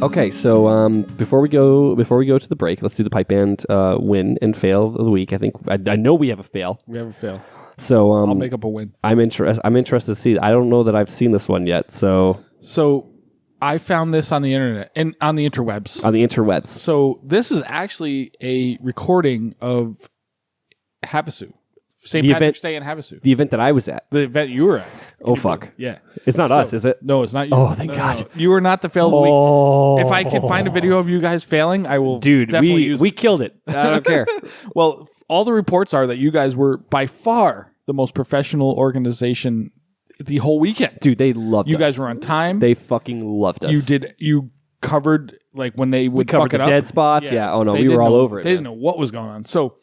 Okay, so before we go to the break, let's do the pipe band win and fail of the week. I think I know we have a fail. We have a fail. So I'll make up a win. I'm interested to see. I don't know that I've seen this one yet. So I found this on the internet and on the interwebs. On the interwebs. So this is actually a recording of Havasu. St. Patrick's Day in Havasu. The event that I was at. The event you were at. Oh, fuck. Yeah. It's not us, is it? No, it's not you. Oh, thank God. No. You were not the fail of the week. If I can find a video of you guys failing, I will definitely use we killed it. I don't care. Well, all the reports are that you guys were by far the most professional organization the whole weekend. Dude, they loved us. You guys were on time. They fucking loved us. You covered like when they would covered fuck it the up. dead spots. Yeah. Oh no, They we were didn't all know- over it. They didn't know what was going on. So,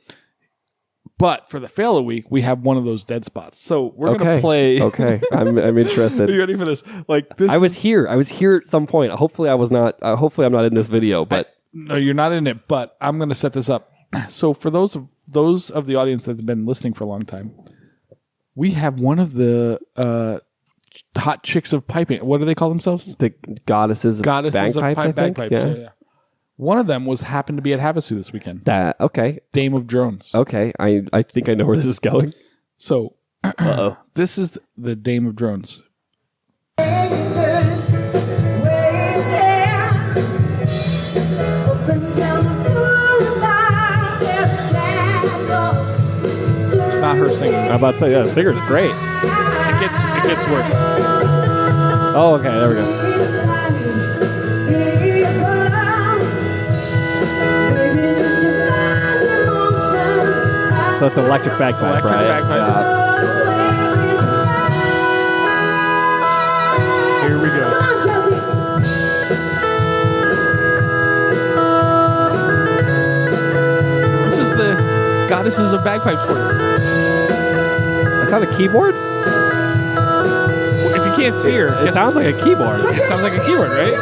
but for the fail of the week, we have one of those dead spots. So we're gonna play. Okay, I'm interested. Are you ready for this? Like this. I was here at some point. Hopefully, I was not. Hopefully, I'm not in this video. But No, you're not in it. But I'm going to set this up. So for those of the audience that have been listening for a long time, we have one of the hot chicks of piping. What do they call themselves? the goddesses of bagpipes. I think. bagpipes. Yeah. Yeah. One of them happened to be at Havasu this weekend. That okay. Dame of Drones. Okay. I think I know where this is going. So this is the Dame of Drones. It's not her singing. I'm about to say, yeah, the singer's great. It gets worse. Oh, okay. There we go. So it's electric bagpipe, Electric right? bagpipe. Here we go. This is the goddesses of bagpipes for you. That's not a keyboard? Well, if you can't see her, It sounds like a keyboard. it sounds like a keyboard, right?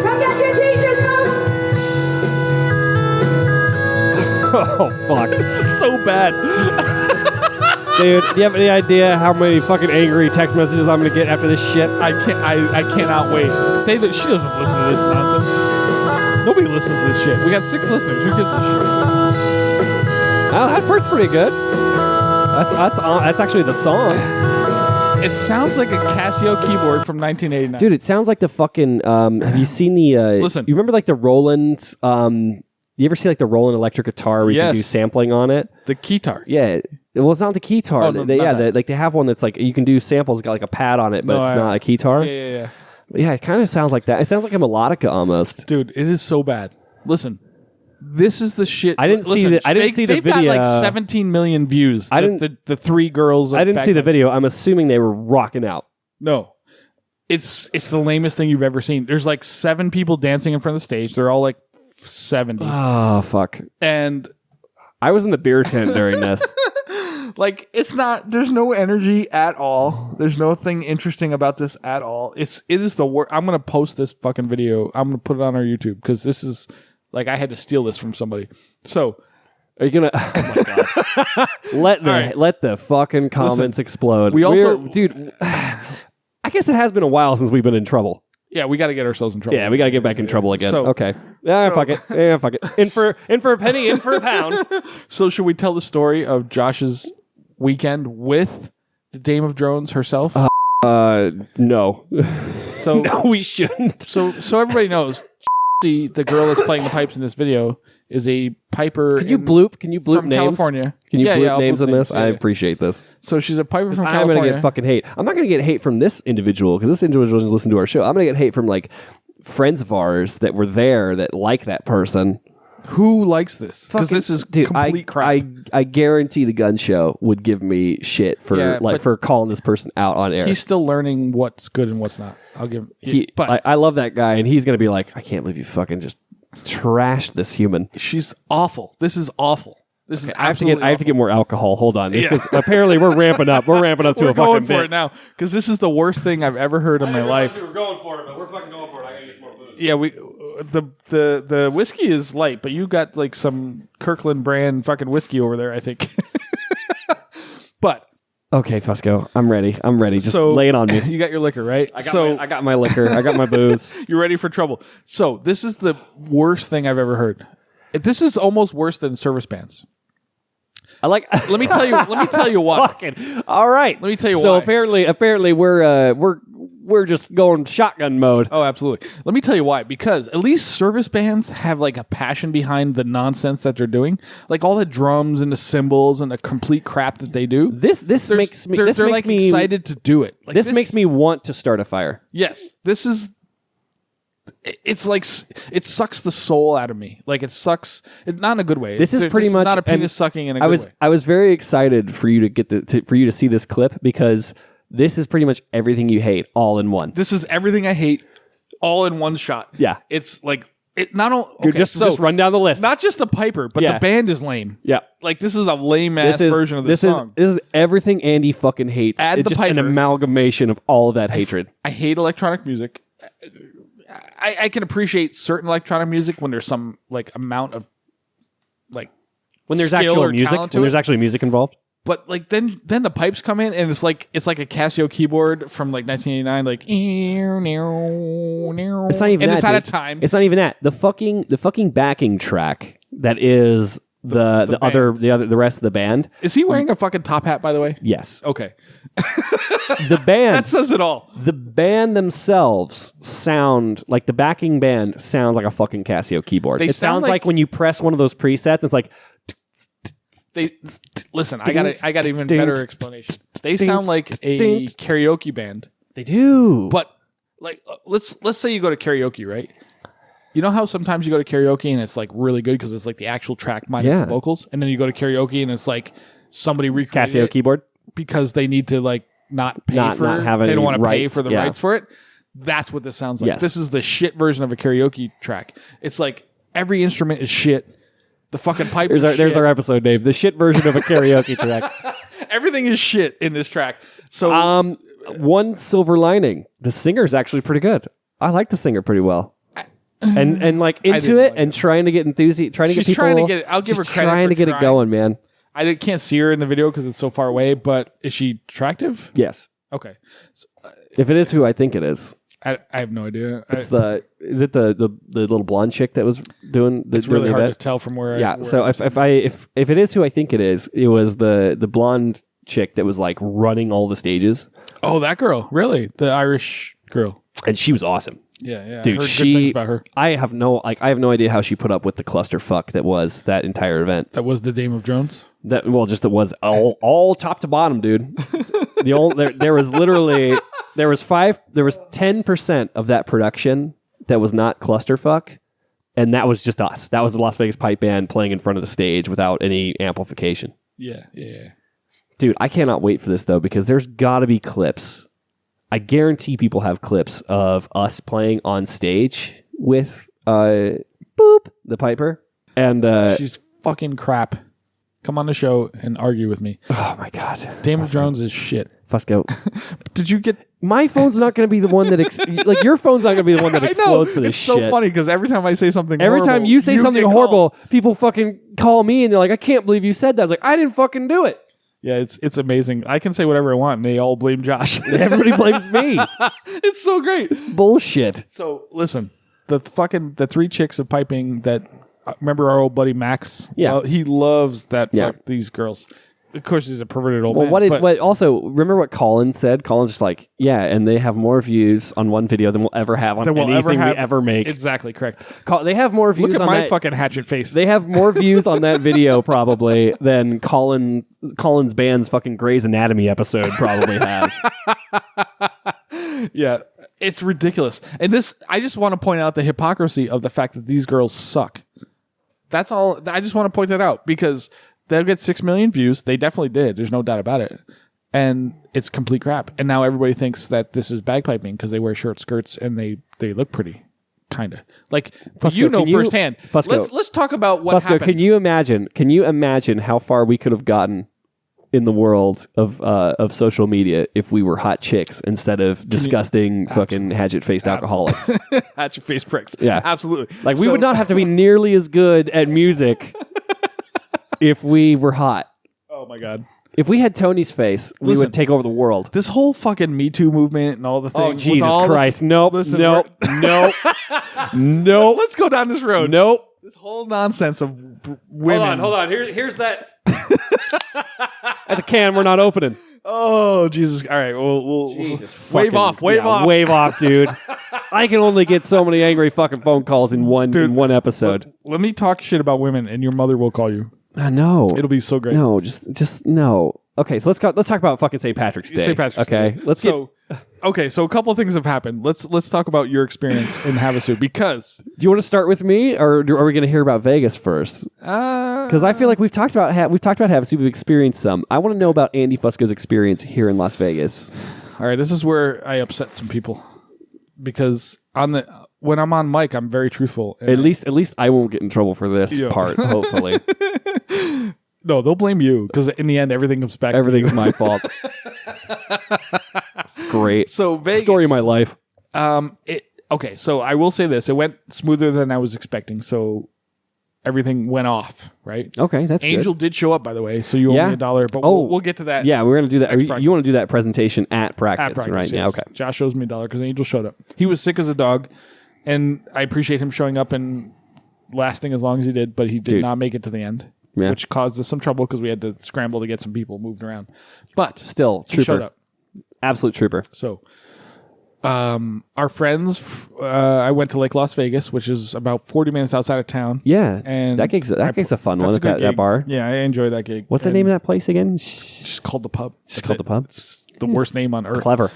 Come get your t-shirts, folks! Oh, fuck. This is so bad. Dude, do you have any idea how many fucking angry text messages I'm going to get after this shit? I cannot wait. She doesn't listen to this nonsense. Nobody listens to this shit. We got 6 listeners. Who gives a shit? Oh, that part's pretty good. That's actually the song. It sounds like a Casio keyboard from 1989. Dude, it sounds like the fucking, have you seen the, Listen. You remember like the Roland, you ever see like the Roland electric guitar where you can do Yes. sampling on it? The keytar. Yeah. Well, it's not the keytar. Oh, no, not that. They have one that's like you can do samples. It's got like a pad on it, but it's not a keytar. Yeah. Yeah, it kind of sounds like that. It sounds like a melodica almost. Dude, it is so bad. Listen, this is the shit. I didn't see the They've video. got like 17 million views. The three girls. I didn't see the video. I'm assuming they were rocking out. No, it's the lamest thing you've ever seen. There's like 7 people dancing in front of the stage. They're all like 70. Oh fuck! And I was in the beer tent during this. Like, it's not, there's no energy at all. There's nothing interesting about this at all. It is the worst. I'm going to post this fucking video. I'm going to put it on our YouTube because this is, like, I had to steal this from somebody. So, are you going to, oh my God. Let the fucking comments explode. Dude, I guess it has been a while since we've been in trouble. Yeah, we got to get ourselves in trouble. Yeah, we got to get back in trouble again. So, okay. Fuck it. Yeah, fuck it. In for a penny, in for a pound. So, should we tell the story of Josh's weekend with the Dame of Drones herself? No. So no, we shouldn't. So everybody knows the girl that's playing the pipes in this video is a piper. Can you bloop from names? California? Can you bloop names in this? Yeah, I appreciate this. So she's a piper from California. I'm going to get fucking hate. I'm not going to get hate from this individual because this individual doesn't listen to our show. I'm going to get hate from like friends of ours that were there that like that person. Who likes this? Because this is complete crap. I guarantee the gun show would give me shit for calling this person out on air. He's still learning what's good and what's not. I'll give. But I love that guy, and he's gonna be like, I can't believe you fucking just trashed this human. She's awful. This is awful. This is I have to get more alcohol. Hold on, because apparently we're ramping up. We're ramping up to a fucking going for bit. it now because this is the worst thing I've ever heard in my life. We were going for it, but we're fucking going for it. I gotta get some more booze. Yeah, the whiskey is light, but you got like some Kirkland brand fucking whiskey over there, I think. But okay, Fusco, I'm ready. Just lay it on me. You got your liquor, right? I got my liquor. I got my booze. You're ready for trouble. So this is the worst thing I've ever heard. This is almost worse than service bands. Let me tell you why. Fucking all right. Let me tell you why. So apparently we're just going shotgun mode. Oh, absolutely. Let me tell you why. Because at least service bands have like a passion behind the nonsense that they're doing, like all the drums and the cymbals and the complete crap that they do. This makes me excited to do it. Like, this makes me want to start a fire. Yes, this is. It's like it sucks the soul out of me. Like it sucks. Not in a good way. This is pretty much not a penis sucking in a good way. I was very excited for you to get for you to see this clip because this is pretty much everything you hate all in one. This is everything I hate all in one shot. Yeah, it's like it. Not only okay, just run down the list. Not just the piper, but the band is lame. Yeah, like this is a lame ass version of this song. This is everything Andy fucking hates. Add it's the just piper. An amalgamation of all of that hatred. I hate electronic music. I can appreciate certain electronic music when there's some like amount of like when there's skill actual or music. talent to When there's it. actually music involved. But like then the pipes come in and it's like a Casio keyboard from like 1989. Like it's not even and that. It's out of Dude. time. It's not even that. The fucking backing track that is the rest of the band. Is he wearing a fucking top hat, by the way? Yes. Okay. The band that says it all. The band themselves sound like the backing band sounds like a fucking Casio keyboard. It sounds like when you press one of those presets, it's like listen, I got even better explanation. They sound like a karaoke band. They do. But like let's say you go to karaoke, right? You know how sometimes you go to karaoke and it's like really good because it's like the actual track minus the vocals, and then you go to karaoke and it's like somebody recreated Casio keyboard because they need to like not pay for it. They don't want to pay for the rights for it. That's what this sounds like. Yes. This is the shit version of a karaoke track. It's like every instrument is shit. The fucking pipe is shit. There's our episode name. The shit version of a karaoke track. Everything is shit in this track. So one silver lining. The singer's actually pretty good. I like the singer pretty well. And like into it and trying to get enthusiasm, trying to get people. Trying to get it. I'll give her credit. Trying to get it going, man. I can't see her in the video because it's so far away. But is she attractive? Yes. Okay. So, if it is who I think it is, I have no idea. Is it the little blonde chick that was doing? It's really hard to tell from where. Yeah. So if it is who I think it was the blonde chick that was like running all the stages. Oh, that girl, really? The Irish girl, and she was awesome. Yeah, dude. I heard good things about her. I have no idea how she put up with the clusterfuck that was that entire event. That was the Dame of Drones. That just it was all top to bottom, dude. There was 10% of that production that was not clusterfuck, and that was just us. That was the Las Vegas Pipe Band playing in front of the stage without any amplification. Yeah. Dude, I cannot wait for this though, because there's got to be clips. I guarantee people have clips of us playing on stage with the Piper, and She's fucking crap. Come on the show and argue with me. Oh my god, Damage Drones is shit. Fusco. Did you get? My phone's not going to be the one that like your phone's not going to be the one that explodes for this it's shit. so funny because every time I say something, Every horrible, time you say something get horrible, people fucking call me and they're like, "I can't believe you said that." I was like, "I didn't fucking do it." Yeah, it's amazing. I can say whatever I want, and they all blame Josh. Everybody blames me. It's so great. It's bullshit. So listen, the 3 chicks of piping that remember our old buddy Max. Yeah, well, he loves that. Yeah. Fuck these girls. Of course, he's a perverted old man. What also, remember what Colin said? Colin's just like, yeah, and they have more views on one video than we'll ever have on anything we ever make. Exactly, correct. They have more views Look at on my that. fucking hatchet face. They have more views on that video probably than Colin's band's fucking Grey's Anatomy episode probably has. Yeah, it's ridiculous. And I just want to point out the hypocrisy of the fact that these girls suck. That's all. I just want to point that out because they'll get 6 million views. They definitely did. There's no doubt about it. And it's complete crap. And now everybody thinks that this is bagpiping because they wear short skirts and they look pretty, kind of. Like, Fusco, firsthand. Fusco, let's talk about what Fusco, happened. Can you imagine how far we could have gotten in the world of social media if we were hot chicks instead of disgusting fucking hatchet-faced alcoholics? Hatchet-faced pricks. Yeah. Absolutely. Like, we would not have to be nearly as good at music if we were hot. Oh, my God. If we had Tony's face, we would take over the world. This whole fucking Me Too movement and all the things. Oh, Jesus Christ. Nope. Let's go down this road. Nope. This whole nonsense of women. Hold on. Here's that. That's a can we're not opening. Oh, Jesus. All right. We'll wave off. Wave off, dude. I can only get so many angry fucking phone calls in one episode. Let me talk shit about women and your mother will call you. No. It'll be so great. No, just no. Okay, so let's talk about fucking St. Patrick's Day. St. Patrick's Day. Okay, so a couple of things have happened. Let's talk about your experience in Havasu because do you want to start with me or are we going to hear about Vegas first? Because I feel like we've talked about Havasu, we've experienced some. I want to know about Andy Fusco's experience here in Las Vegas. All right, this is where I upset some people because when I'm on mic, I'm very truthful. At least I won't get in trouble for this part. Hopefully. No, they'll blame you because in the end, everything comes back. Everything's my fault. Great. So Vegas, story of my life. Okay, so I will say this: it went smoother than I was expecting. So everything went off, right? Okay, that's Angel good. did show up, by the way, so you owe me $1. But we'll get to that. Yeah, we're gonna do that. You want to do that presentation at practice right yes. now? Okay. Josh owes me $1 because Angel showed up. He was sick as a dog, and I appreciate him showing up and lasting as long as he did. But he did not make it to the end. Yeah. Which caused us some trouble because we had to scramble to get some people moved around. But still, he showed trooper. up. Absolute trooper. So, our friends, I went to Lake Las Vegas, which is about 40 minutes outside of town. Yeah, and that gig's a fun one at that bar. Yeah, I enjoy that gig. What's the name of that place again? Just called the Pub. Just called the Pub. It's the worst name on earth. Clever.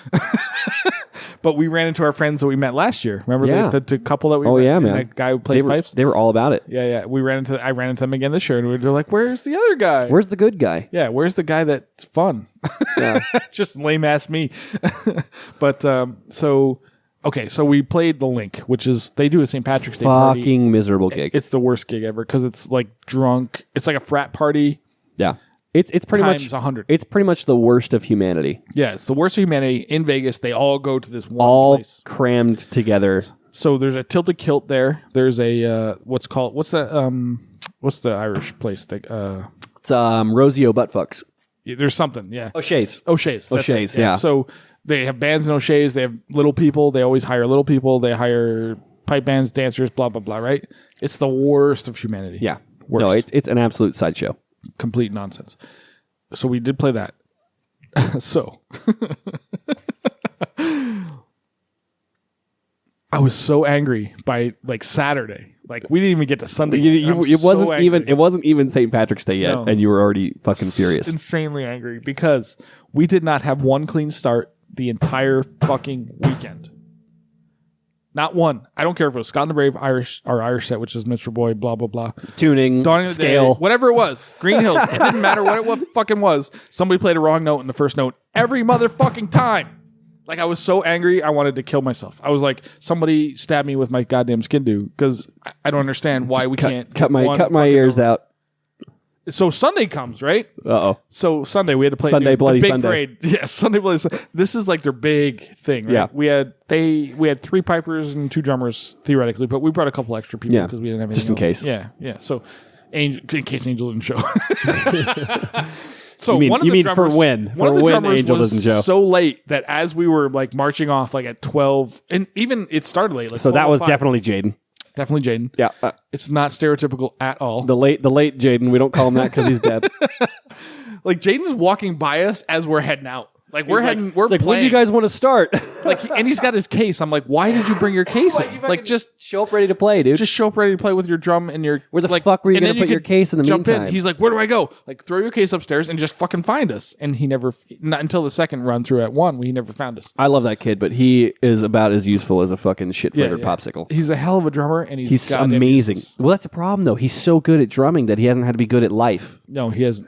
But we ran into our friends that we met last year. Remember the couple that we met? Yeah, man. That guy who plays pipes? They were all about it. Yeah. I ran into them again this year, and we were like, where's the other guy? Where's the good guy? Yeah, where's the guy that's fun? Yeah. Just lame ass me. But so we played the Link, which is they do a St. Patrick's Day party. Fucking miserable gig. It's the worst gig ever because it's like drunk. It's like a frat party. Yeah. It's pretty times much 100. It's pretty much the worst of humanity. Yeah, it's the worst of humanity in Vegas. They all go to this one place, crammed together. So there's a Tilted Kilt there. There's a what's the Irish place? It's Rosio Buttfucks. Yeah, there's something. Yeah, O'Shea's. O'Shea's. Yeah. So they have bands in O'Shea's. They have little people. They always hire little people. They hire pipe bands, dancers, blah blah blah. Right? It's the worst of humanity. Yeah. Worst. No, it's an absolute sideshow. Complete nonsense. So we did play that. So I was so angry by like Saturday. Like we didn't even get to Sunday. It wasn't even St. Patrick's Day yet, and you were already fucking furious. Insanely angry because we did not have one clean start the entire fucking weekend. Not one. I don't care if it was Scott and the Brave, Irish set, which is Mr. Boy, blah, blah, blah. Tuning, Dawning of the scale. Day, whatever it was. Green Hills. It didn't matter what it fucking was. Somebody played a wrong note in the first note every motherfucking time. Like, I was so angry, I wanted to kill myself. I was like, somebody stabbed me with my goddamn skin do because I don't understand why we can't cut my ears out. So Sunday comes, right? Uh-oh. So Sunday we had to play Sunday Bloody the big Sunday. parade. Yeah, Sunday Bloody Sunday. This is like their big thing, right? Yeah. We had 3 pipers and 2 drummers theoretically, but we brought a couple extra people because we didn't have anything just in else. case. Yeah. So in case Angel didn't show. So you one of the drummers, for when? One of the drummers Angel was doesn't show. so late that as we were like marching off like at 12, and even it started late. Like So that was 12:05. definitely Jaden. Definitely Jaden. Yeah. It's not stereotypical at all. The late Jaden. We don't call him that because he's dead. Like Jaden's walking by us as we're heading out. Like we're heading, we're It's like, when playing. do you guys want to start? Like, and he's got his case. I'm like, why did you bring your case in? Like, just show up ready to play, dude. show up ready to play with your drum and your. Where the fuck were you and going then to put your could case in the jump meantime? In. He's like, where do I go? Like, throw your case upstairs and just fucking find us. And he never, not until the second run through at 1, he never found us. I love that kid, but he is about as useful as a fucking shit flavored popsicle. He's a hell of a drummer, and he's amazing. useless. Well, that's the problem though. He's so good at drumming that he hasn't had to be good at life. No, he has.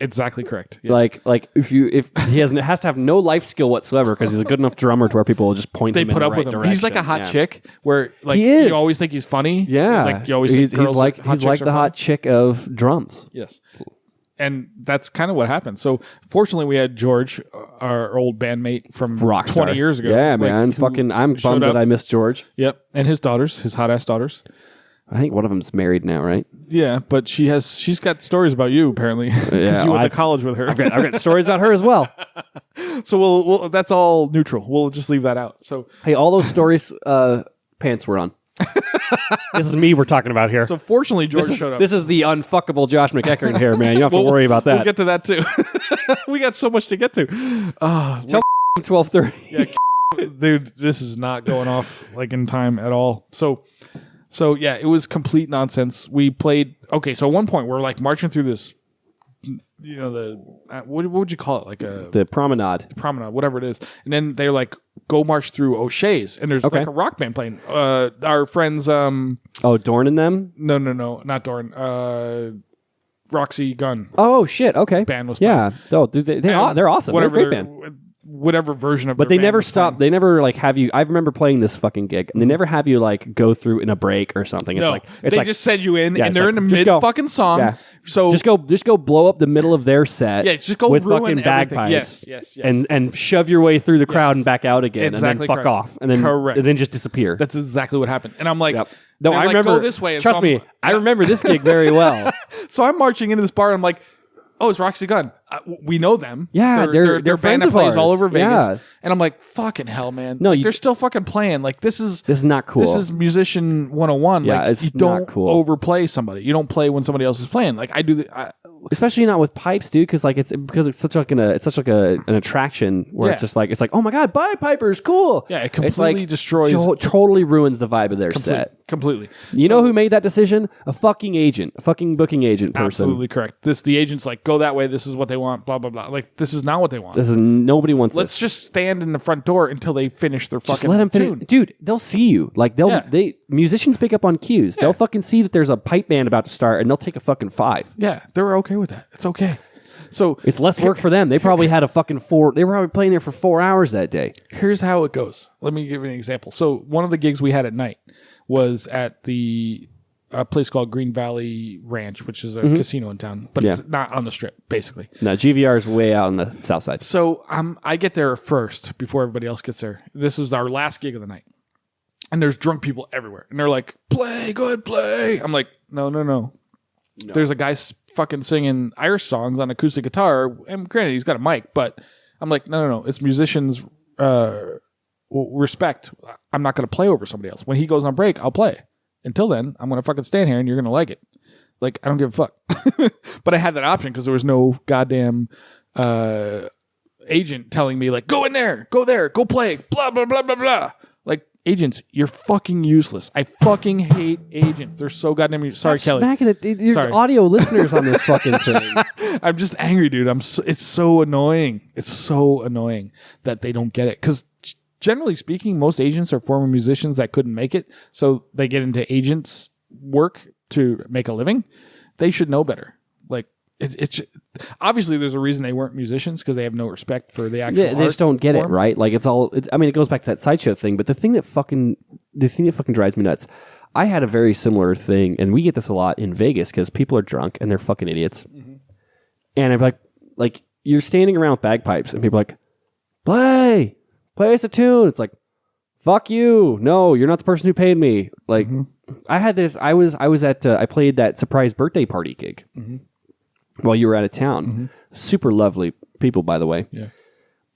Exactly correct. Yes. Like if he has to have no life skill whatsoever because he's a good enough drummer to where people will just point they him put in up the right with him. direction. He's like a hot chick where like He is. you always think he's funny. Yeah, like you always think he's girls like hot chicks are the hot funny. chick of drums. Yes. And that's kind of what happened. So fortunately, we had George, our old bandmate from Rockstar. 20 years ago. Yeah, like, man. who Fucking, I'm showed bummed up. that I missed George. Yep, and his daughters, his hot ass daughters. I think one of them's married now, right? Yeah, but she's got stories about you apparently because you went to college with her. I've got stories about her as well. So we'll that's all neutral. We'll just leave that out. So Hey, all those stories, pants were on. This is me we're talking about here. so fortunately, George showed up. This is the unfuckable Josh McEachern here, man. You don't have to worry about that. We'll get to that too. We got so much to get to. Tell 12:30. Yeah, dude, this is not going off like in time at all. So yeah, it was complete nonsense. We played. Okay, so at one point we're like marching through this. You know the what would you call it? Like The promenade. promenade, whatever it is. And then they're like, go march through O'Shea's, and there's Okay. like a rock band playing. Our friends, Oh, Dorn and them? no, not Dorn. Roxy Gunn Oh, shit. Okay. band was Yeah. Oh, dude, they're awesome. They're a great their- band. Whatever version of But their they band never was stop. playing. They never like have you. I remember playing this fucking gig, and they never have you like go through in a break or something. It's No, like they just send you in, Yeah, and it's they're like, in the just mid go. fucking song. Yeah. So just go blow up the middle of their set. Yeah, just go with ruin fucking everything. bagpipes. Yes. And shove your way through the crowd Yes. and back out again, Exactly and then fuck correct. off, and then Correct. and then just disappear. That's exactly what happened. And I'm like, Yep. No, they're I like, remember. go this way. And Trust so me, I remember this gig very well. So I'm marching into this bar. And I'm like, oh, it's Roxy Gunn. We know them. Yeah, they're they're band friends that of plays ours. all over Vegas. Yeah. And I'm like, fucking hell, man. No, Like, you- they're still fucking playing. Like this is not cool. This is musician 101. Yeah, like it's you don't not cool. overplay somebody. You don't play when somebody else is playing. Like I do. Especially not with pipes, dude, because it's such like an attraction where it's just like oh my god, bagpipers, cool. Yeah, it It's completely like destroys. totally ruins the vibe of their set. Completely. You know who made that decision? A fucking agent, a fucking booking agent person. Absolutely correct. The agent's like, go that way. This is what they want. Blah blah blah. Like this is not what they want. This is nobody wants. Let's this. just stand in the front door until they finish their fucking. Just let them finish, tune. dude. They'll see you. Like musicians pick up on cues. They'll fucking see that there's a pipe band about to start, and they'll take a fucking 5. Yeah, they're okay with that. It's okay. So It's less work for them. They probably had a fucking 4. They were probably playing there for 4 hours that day. here's how it goes. Let me give you an example. So one of the gigs we had at night was at a place called Green Valley Ranch, which is a casino in town, but it's not on the strip, basically. No, GVR is way out on the south side. So I get there first before everybody else gets there. This is our last gig of the night. And there's drunk people everywhere. And they're like, play, go ahead, play. I'm like, no. There's a guy fucking singing Irish songs on acoustic guitar. And granted, he's got a mic, but I'm like, no. It's musicians respect. I'm not going to play over somebody else. When he goes on break, I'll play. Until then, I'm going to fucking stand here and you're going to like it. Like, I don't give a fuck. But I had that option because there was no goddamn agent telling me, like, go in there, go there, go play, blah, blah, blah, blah, blah. Like, agents, you're fucking useless. I fucking hate agents. They're so goddamn useless. Sorry, Kelly. Smacking it. There's Sorry. audio listeners on this fucking thing. I'm just angry, dude. It's so annoying. It's so annoying that they don't get it. Because generally speaking, most agents are former musicians that couldn't make it, so they get into agents' work to make a living. They should know better. Like it's obviously there's a reason they weren't musicians because they have no respect for the actual. Yeah, they just don't get it, right? Like it's all. I mean, it goes back to that sideshow thing. But the thing that fucking drives me nuts. I had a very similar thing, and we get this a lot in Vegas because people are drunk and they're fucking idiots. Mm-hmm. And I'm like you're standing around with bagpipes, and people are like, play us a tune. It's like, fuck you. No, you're not the person who paid me. Like, I had this. I was at. I played that surprise birthday party gig while you were out of town. Super lovely people, by the way. Yeah.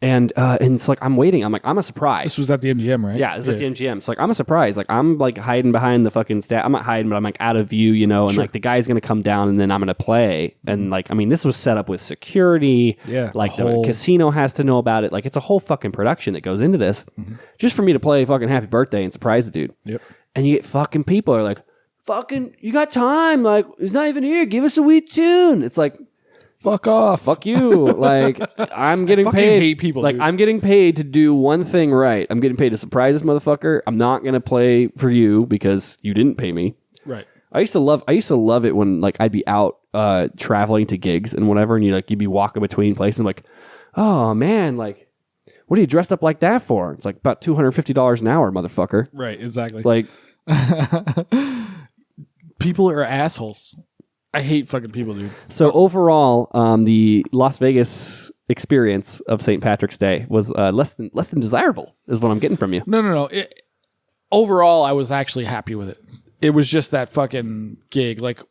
And it's like I'm waiting. I'm like, I'm a surprise. This was at the MGM, right? Yeah, this was at the MGM. It's like I'm a surprise. Like I'm like hiding behind the fucking stat. I'm not hiding, but I'm like out of view, you know. And like the guy's gonna come down, and then I'm gonna play. And like, I mean, this was set up with security. Yeah. Like the casino has to know about it. Like it's a whole fucking production that goes into this, just for me to play fucking Happy Birthday and surprise the dude. Yep. And you get fucking people are like, fucking, you got time? Like he's not even here. Give us a wee tune. It's like. Fuck off. Fuck you. Like, I'm getting fucking paid. hate people, like, dude. I'm getting paid to do one thing right. I'm getting paid to surprise this motherfucker. I'm not going to play for you because you didn't pay me. Right. I used to love it when, like, I'd be out traveling to gigs and whatever, and you'd be walking between places and, like, oh, man, like, what are you dressed up like that for? It's like about $250 an hour, motherfucker. Right, exactly. Like, people are assholes. I hate fucking people, dude. So overall, the Las Vegas experience of St. Patrick's Day was less than desirable, is what I'm getting from you. No. Overall, I was actually happy with it. It was just that fucking gig. Like,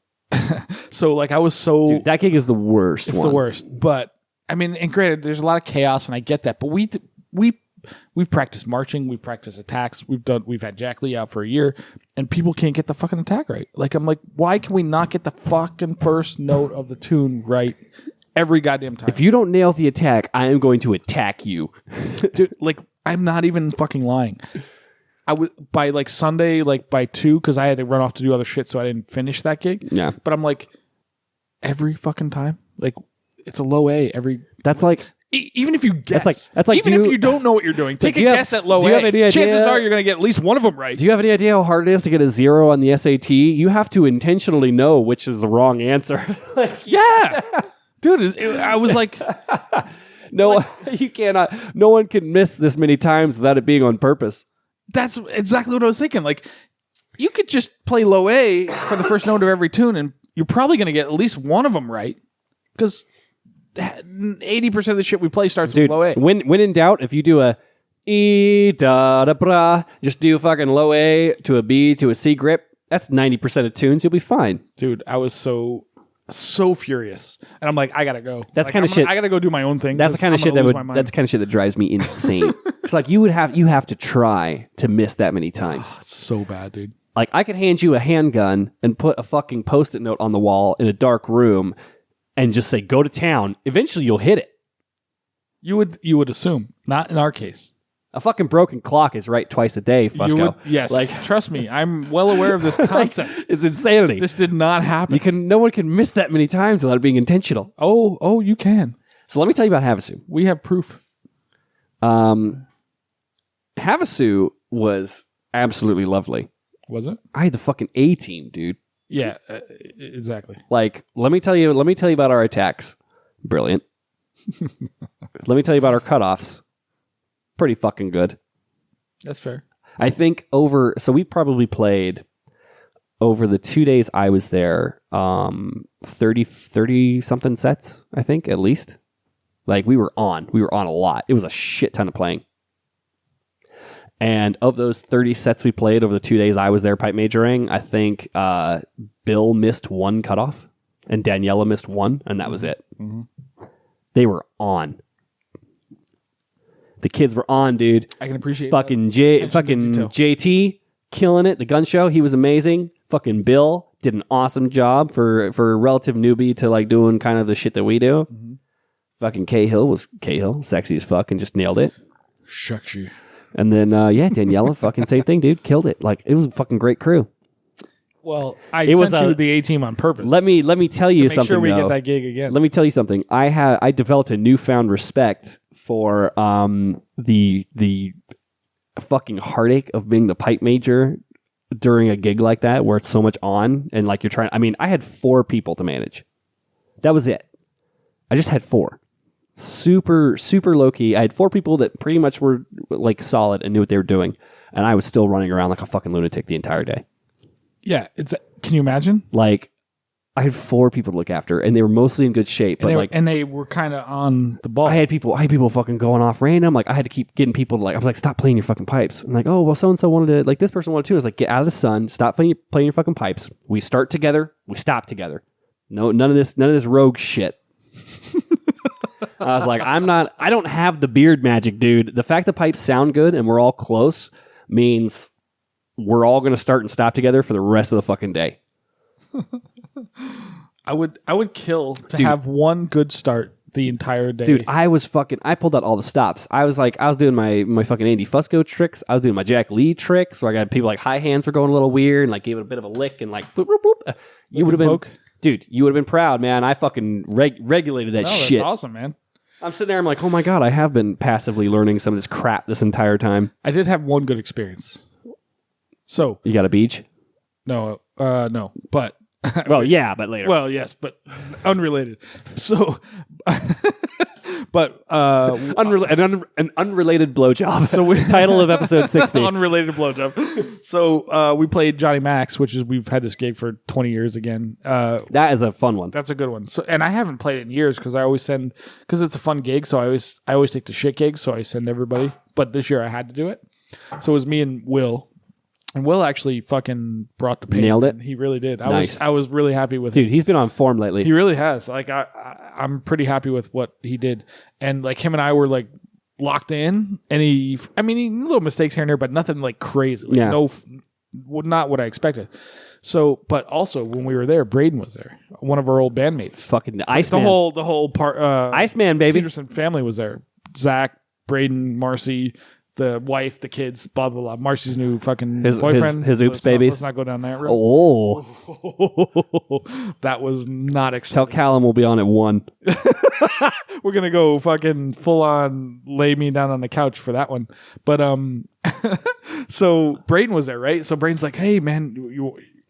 so like I was so... Dude, that gig is the worst. It's the worst. But, I mean, and granted, there's a lot of chaos, and I get that. But we've practiced marching. We've practiced attacks. We've had Jack Lee out for a year, and people can't get the fucking attack right. Like, I'm like, why can we not get the fucking first note of the tune right every goddamn time? If you don't nail the attack, I am going to attack you. Dude, like, I'm not even fucking lying. I would by like Sunday, like by 2, because I had to run off to do other shit, so I didn't finish that gig. Yeah. But I'm like, every fucking time, like, it's a low A every. That's like. Even if you guess, that's like. Even if you don't know what you're doing, take a guess at low A. Have any idea? Chances are you're going to get at least one of them right. Do you have any idea how hard it is to get a 0 on the SAT? You have to intentionally know which is the wrong answer. Yeah, dude, I was like, no, you cannot. No one can miss this many times without it being on purpose. That's exactly what I was thinking. Like, you could just play low A for the first note of every tune, and you're probably going to get at least one of them right, because 80% of the shit we play starts with low A. When in doubt, if you do a E da da bra, just do fucking low A to a B to a C grip. That's 90% of tunes. You'll be fine, dude. I was so furious, and I'm like, I gotta go. That's like, kind of shit. I gotta go do my own thing. That's the kind of shit that's the kind of shit that drives me insane. It's like you have to try to miss that many times. Oh, it's so bad, dude. Like I could hand you a handgun and put a fucking Post-it note on the wall in a dark room and just say, go to town. Eventually you'll hit it. You would assume. Not in our case. A fucking broken clock is right twice a day, Fusco. Yes. Like, trust me, I'm well aware of this concept. It's insanity. This did not happen. No one can miss that many times without it being intentional. Oh, you can. So let me tell you about Havasu. We have proof. Havasu was absolutely lovely. Was it? I had the fucking A team, dude. Yeah, exactly. Like, let me tell you about our attacks. Brilliant. Let me tell you about our cutoffs. Pretty fucking good. That's fair. I think so we probably played over the 2 days I was there, 30 something sets, I think, at least. Like, we were on a lot. It was a shit ton of playing. And of those 30 sets we played over the 2 days I was there pipe majoring, I think Bill missed one cutoff and Daniela missed one, and that was it. Mm-hmm. They were on. The kids were on, dude. I can appreciate fucking that. Fucking JT killing it. The gun show, he was amazing. Fucking Bill did an awesome job for a relative newbie to like doing kind of the shit that we do. Mm-hmm. Fucking Cahill was Cahill, sexy as fuck, and just nailed it. Shucks you. And then, Daniela, fucking same thing, dude. Killed it. Like, it was a fucking great crew. Well, I sent you the A-team on purpose. Let me tell you to make something. Sure we though. get that gig again. Let me tell you something. I developed a newfound respect for the fucking heartache of being the pipe major during a gig like that, where it's so much on and like you're trying. I mean, I had 4 people to manage. That was it. I just had 4. Super low key. I had 4 people that pretty much were like solid and knew what they were doing, and I was still running around like a fucking lunatic the entire day. Yeah, can you imagine? Like, I had 4 people to look after, and they were mostly in good shape. But they were kind of on the ball. I had people fucking going off random. Like, I had to keep getting people to like. I was like, stop playing your fucking pipes. I'm like, oh well, so and so wanted to like this person wanted to. I was like, get out of the sun. Stop playing your fucking pipes. We start together. We stop together. No, none of this rogue shit. I was like, I don't have the beard magic, dude. The fact the pipes sound good and we're all close means we're all going to start and stop together for the rest of the fucking day. I would kill to have one good start the entire day. Dude, I pulled out all the stops. I was doing my fucking Andy Fusco tricks. I was doing my Jack Lee tricks where I got people like high hands were going a little weird and like gave it a bit of a lick and like boop, boop, boop. You would have been, dude, you would have been proud, man. I fucking regulated that shit. That's awesome, man. I'm sitting there, I'm like, oh my God, I have been passively learning some of this crap this entire time. I did have one good experience. So you got a beach? No, but well, yeah, but later. Well, yes, but unrelated. So, but an unrelated blowjob. So title of episode 60. Unrelated blowjob. So we played Johnny Mac's, which is we've had this gig for 20 years again. That is a fun one. That's a good one. So, and I haven't played it in years because I always send because it's a fun gig. So I always take the shit gigs. So I send everybody. But this year I had to do it. So it was me and Will. And Will actually fucking brought the pain. Nailed it. He really did. Nice. I was really happy with Dude, him. he's been on form lately. He really has. Like I'm pretty happy with what he did. And like him and I were like locked in. And he little mistakes here and there, but nothing like crazy. Like, yeah. Not what I expected. So, but also when we were there, Braden was there. One of our old bandmates. Fucking Iceman. The whole part. Iceman, baby. Peterson family was there. Zach, Braden, Marcy, the wife, the kids, blah, blah, blah. Marcy's new fucking boyfriend. His oops babies. Let's not go down that road. Oh. That was not exciting. Tell Callum we'll be on at 1. We're going to go fucking full on lay me down on the couch for that one. But, so Braden was there, right? So Braden's like, hey, man,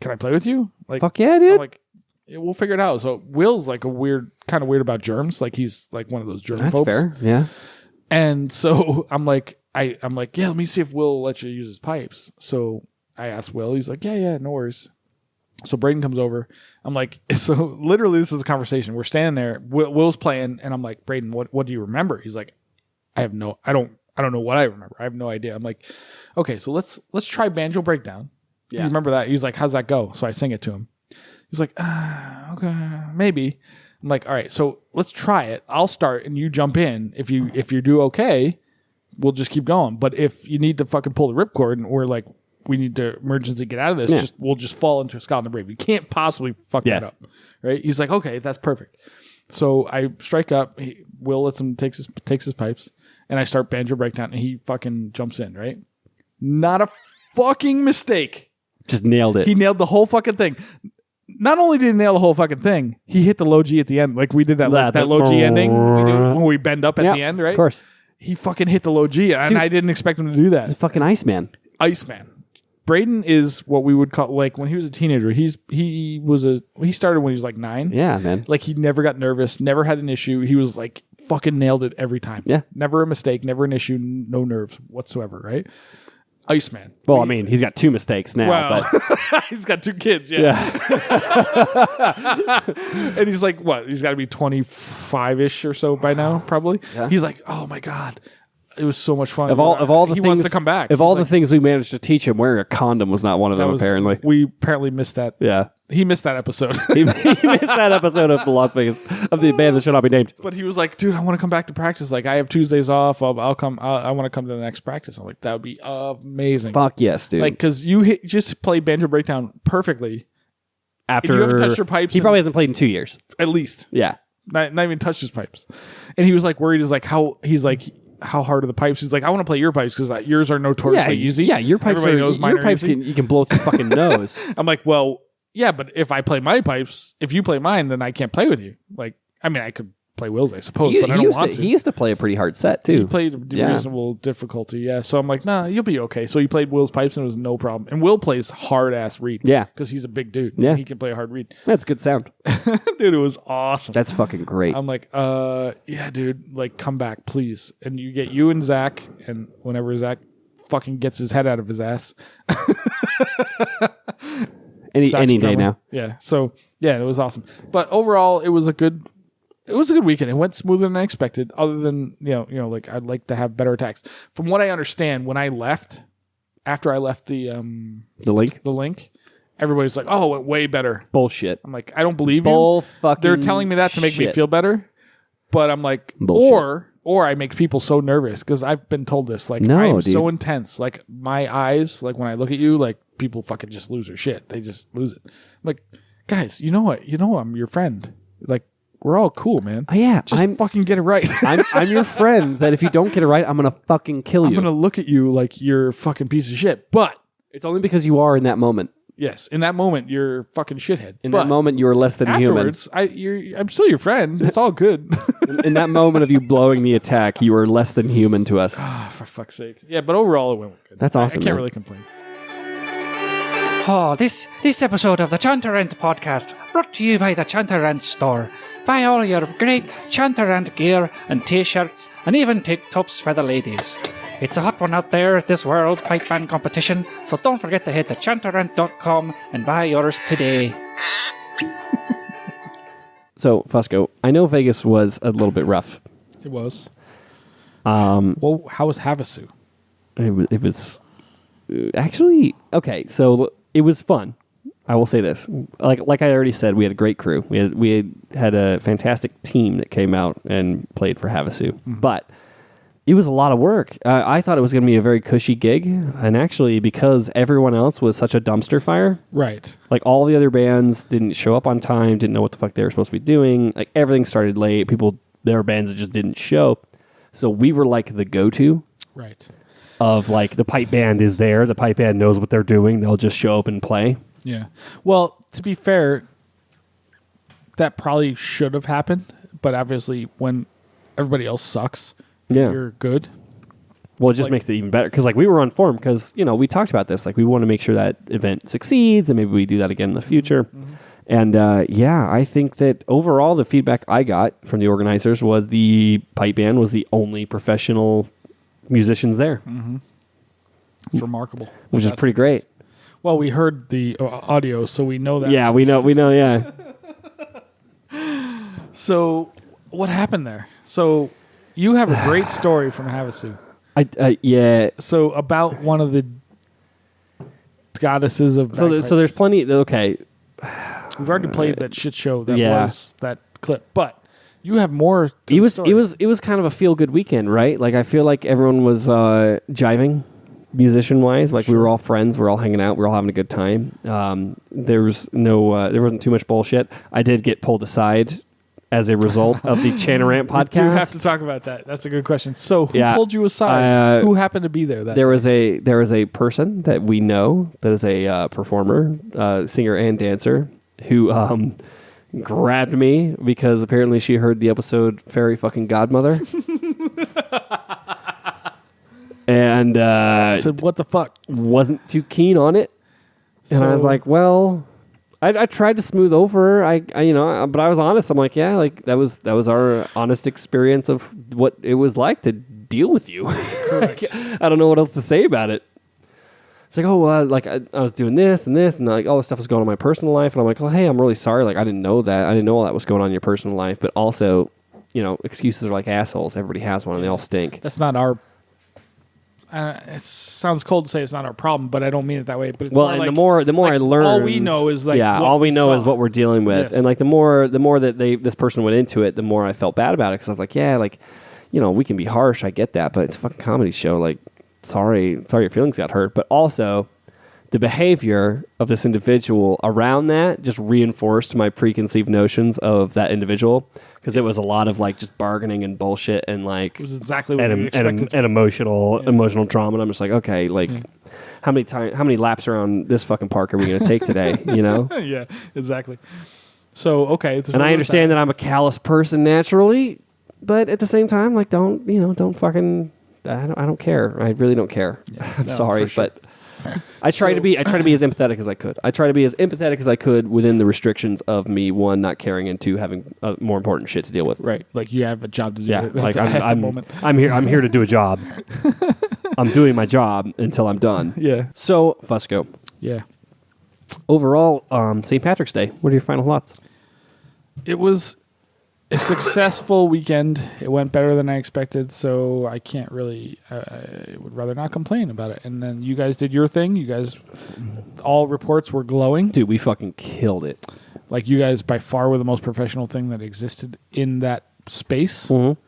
can I play with you? Like, fuck yeah, dude. I'm like, yeah, we'll figure it out. So Will's like kind of weird about germs. Like he's like one of those germ phobes. That's fair. Yeah. And so I'm like, yeah, let me see if Will will let you use his pipes. So I asked Will. He's like, yeah, no worries. So Braden comes over. I'm like, so literally this is a conversation. We're standing there. Will's playing, and I'm like, Braden, what do you remember? He's like, I don't know what I remember. I have no idea. I'm like, okay, so let's try Banjo Breakdown. Yeah. You remember that? He's like, how's that go? So I sing it to him. He's like, okay, maybe. I'm like, all right, so let's try it. I'll start and you jump in. If you do okay, we'll just keep going. But if you need to fucking pull the ripcord and we're like, we need to emergency get out of this, we'll just fall into a Scott and the Brave. You can't possibly fuck that up. Right? He's like, okay, that's perfect. So I strike up. Will lets him takes his pipes, and I start Banjo Breakdown, and he fucking jumps in, right? Not a fucking mistake. Just nailed it. He nailed the whole fucking thing. Not only did he nail the whole fucking thing, he hit the low G at the end. Like we did that low G ending when we bend up at the end, right? Of course. He fucking hit the low G, and I didn't expect him to do that. The fucking Iceman. Iceman. Braden is what we would call, like, when he was a teenager, he started when he was like 9. Yeah, man. Like, he never got nervous, never had an issue. He was like, fucking nailed it every time. Yeah. Never a mistake, never an issue, no nerves whatsoever, right? Iceman. Well, I mean, he's got 2 mistakes now. Well, but he's got 2 kids, yeah. And he's like, what? He's got to be 25-ish or so by now, probably. Yeah. He's like, oh my God. It was so much fun. Of all the he things, wants to come back. Of all the things we managed to teach him, wearing a condom was not one of them, apparently. We apparently missed that. Yeah. He missed that episode. he missed that episode of the Las Vegas, of the band that should not be named. But he was like, dude, I want to come back to practice. Like, I have Tuesdays off. I'll come. I want to come to the next practice. I'm like, that would be amazing. Fuck yes, dude. Like, because you just played Banjo Breakdown perfectly. After you haven't touched your pipes. He probably hasn't played in 2 years. At least. Yeah. Not even touched his pipes. And he was like worried. He's like, how hard are the pipes? He's like, I want to play your pipes because yours are notoriously easy. Yeah, your pipes Everybody knows mine your are pipes easy. you can blow through fucking nose. I'm like, well, yeah, but if I play my pipes, if you play mine, then I can't play with you. Like, I mean, I could play Will's, I suppose, but I don't want to. He used to play a pretty hard set too. He played reasonable difficulty, yeah. So I'm like, nah, you'll be okay. So he played Will's pipes and it was no problem. And Will plays hard ass reed. Yeah. Because he's a big dude. Yeah. He can play a hard reed. That's good sound. Dude, it was awesome. That's fucking great. I'm like, yeah, dude, like, come back, please. And you get you and Zach, and whenever Zach fucking gets his head out of his ass. any day drummer. now. Yeah. So yeah, it was awesome. But overall, it was a good weekend. It went smoother than I expected. Other than you know, like I'd like to have better attacks. From what I understand, when I left, after I left the link, everybody's like, "Oh, it went way better." Bullshit. I'm like, I don't believe you. They're telling me that to make me feel better, but I'm like, bullshit. or I make people so nervous because I've been told this. Like, No, I'm dude. so intense. Like my eyes, like when I look at you, like people fucking just lose their shit. They just lose it. I'm like, guys, you know what? You know I'm your friend. Like. We're all cool, man. Yeah, just fucking get it right. I'm your friend. That if you don't get it right, I'm gonna fucking kill you. I'm gonna look at you like you're a fucking piece of shit. But it's only because you are in that moment. Yes, in that moment you're a fucking shithead. In that moment, you are less than human. Afterwards, I'm still your friend. It's all good. in that moment of you blowing the attack, you are less than human to us. For fuck's sake. Yeah, but overall it went good. That's awesome. I can't really complain. Oh, this episode of the Chantarant podcast brought to you by the Chantarant store. Buy all your great Chantarant gear and t-shirts and even tank tops for the ladies. It's a hot one out there at this world's pipe band competition, so don't forget to head to chantarant.com and buy yours today. So, Fusco, I know Vegas was a little bit rough. It was. Well, how was Havasu? It was actually okay. So it was fun. I will say this, like I already said, we had a great crew. We had a fantastic team that came out and played for Havasu, but it was a lot of work. I thought it was going to be a very cushy gig, and actually, because everyone else was such a dumpster fire, right? Like all the other bands didn't show up on time, didn't know what the fuck they were supposed to be doing. Like everything started late. There were bands that just didn't show, so we were like the go-to, right? Of like the pipe band is there. The pipe band knows what they're doing. They'll just show up and play. Yeah. Well, to be fair, that probably should have happened, but obviously when everybody else sucks, you're good. Well, it just makes it even better because like we were on form because, we talked about this. Like we want to make sure that event succeeds and maybe we do that again in the future. Mm-hmm. And I think that overall the feedback I got from the organizers was the pipe band was the only professional musicians there. Mm-hmm. It's remarkable. Which is pretty great. Well, we heard the audio, so we know that. Yeah, we know, yeah. So, what happened there? So, you have a great story from Havasu. Yeah. So, about one of the goddesses of bagpipes. So there's plenty. Okay. We've already played that shit show that was that clip, but you have more to it the was story. It was kind of a feel good weekend, right? Like I feel like everyone was jiving. Musician wise, like we were all friends, we're all hanging out, we're all having a good time. There wasn't too much bullshit. I did get pulled aside as a result of the Chanarant podcast. We do have to talk about that. That's a good question. So, who pulled you aside? Who happened to be there? There was a person that we know that is a performer, singer and dancer who grabbed me because apparently she heard the episode Fairy Fucking Godmother. And I said, "What the fuck?" Wasn't too keen on it, and I was like, "Well, I tried to smooth over. But I was honest. I'm like, yeah, like that was our honest experience of what it was like to deal with you. Correct. I don't know what else to say about it. It's like, I was doing this, and like all this stuff was going on in my personal life, and I'm like, oh, hey, I'm really sorry. Like I didn't know that. I didn't know all that was going on in your personal life, but also, excuses are like assholes. Everybody has one, and they all stink. That's not our. It sounds cold to say it's not our problem, but I don't mean it that way. But it's more and like, the more I learned, all we know is like all we know is what we're dealing with, yes. and like the more that this person went into it, the more I felt bad about it because I was like, yeah, like we can be harsh, I get that, but it's a fucking comedy show. Like, sorry your feelings got hurt, but also the behavior of this individual around that just reinforced my preconceived notions of that individual, because it was a lot of like just bargaining and bullshit and like It was exactly what we expected. and emotional trauma. And I'm just like, okay, like how many laps around this fucking park are we going to take today? You know? Yeah, exactly. So okay, And I understand that I'm a callous person naturally, but at the same time, like don't fucking. I don't care. I really don't care. Yeah, I'm no, sorry, for sure. but I try to be as empathetic as I could. I try to be as empathetic as I could within the restrictions of me, one, not caring, and two, having more important shit to deal with. Right, like you have a job to do. Yeah, like at the moment. I'm here to do a job. I'm doing my job until I'm done. Yeah. So, Fusco. Yeah. Overall, St. Patrick's Day. What are your final thoughts? It was a successful weekend. It went better than I expected, so I can't really. I would rather not complain about it. And then you guys did your thing. You guys, all reports were glowing. Dude, we fucking killed it. Like you guys, by far, were the most professional thing that existed in that space. Mm-hmm.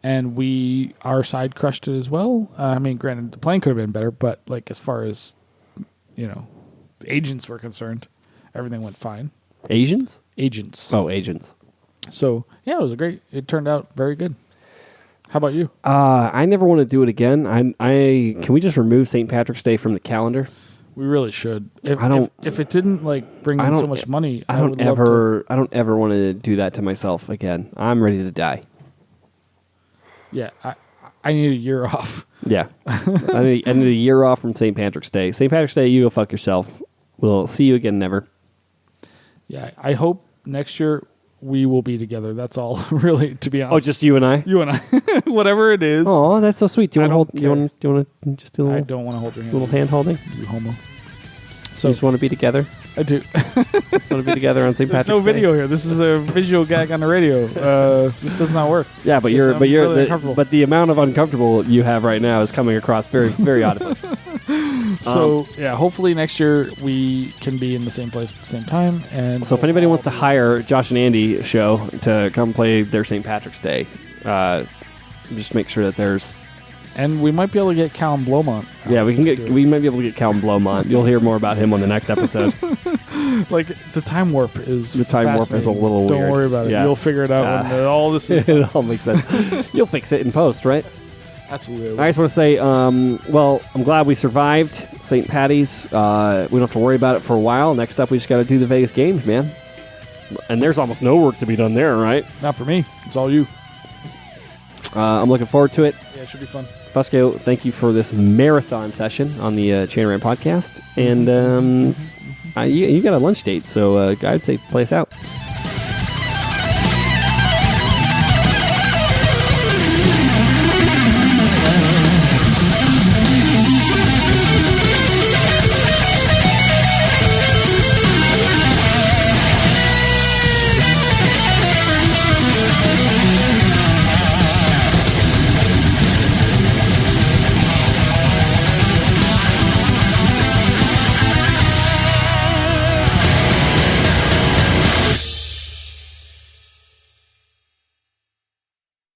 And our side crushed it as well. I mean, granted, the plane could have been better, but like as far as agents were concerned, everything went fine. Asians? Agents. Oh, agents. So yeah, it turned out very good. How about you? I never want to do it again. Can we just remove St. Patrick's Day from the calendar? We really should. If it didn't like bring in so much money, I don't ever want to do that to myself again. I'm ready to die. Yeah, I need a year off. Yeah, I need a year off from St. Patrick's Day. St. Patrick's Day, you go fuck yourself. We'll see you again never. Yeah, I hope next year we will be together. That's all, really, to be honest. Oh, just you and I? You and I. Whatever it is. Oh, that's so sweet. Do you want to just do a little? I don't want to hold your hand. Little hand holding? You homo. So you just want to be together? I do. Just want to be together on St. Patrick's Day. There's no video here. This is a visual gag on the radio. This does not work. Yeah, but the amount of uncomfortable you have right now is coming across very, very audibly. So yeah, hopefully next year we can be in the same place at the same time. And so if anybody wants to hire Josh and Andy show to come play their St. Patrick's Day, just make sure that there's. And we might be able to get Callum Blomont. Yeah, we might be able to get Callum Blomont. You'll hear more about him on the next episode. Like the time warp is a little weird. Don't worry about it. Yeah. You'll figure it out when all this is it all makes sense. You'll fix it in post, right? Absolutely. I just want to say, well, I'm glad we survived St. Patty's. We don't have to worry about it for a while. Next up, we just got to do the Vegas Games, man. And there's almost no work to be done there, right? Not for me. It's all you. I'm looking forward to it. Yeah, it should be fun. Fusco, thank you for this marathon session on the Chain Rant podcast. And you got a lunch date, so I'd say play us out.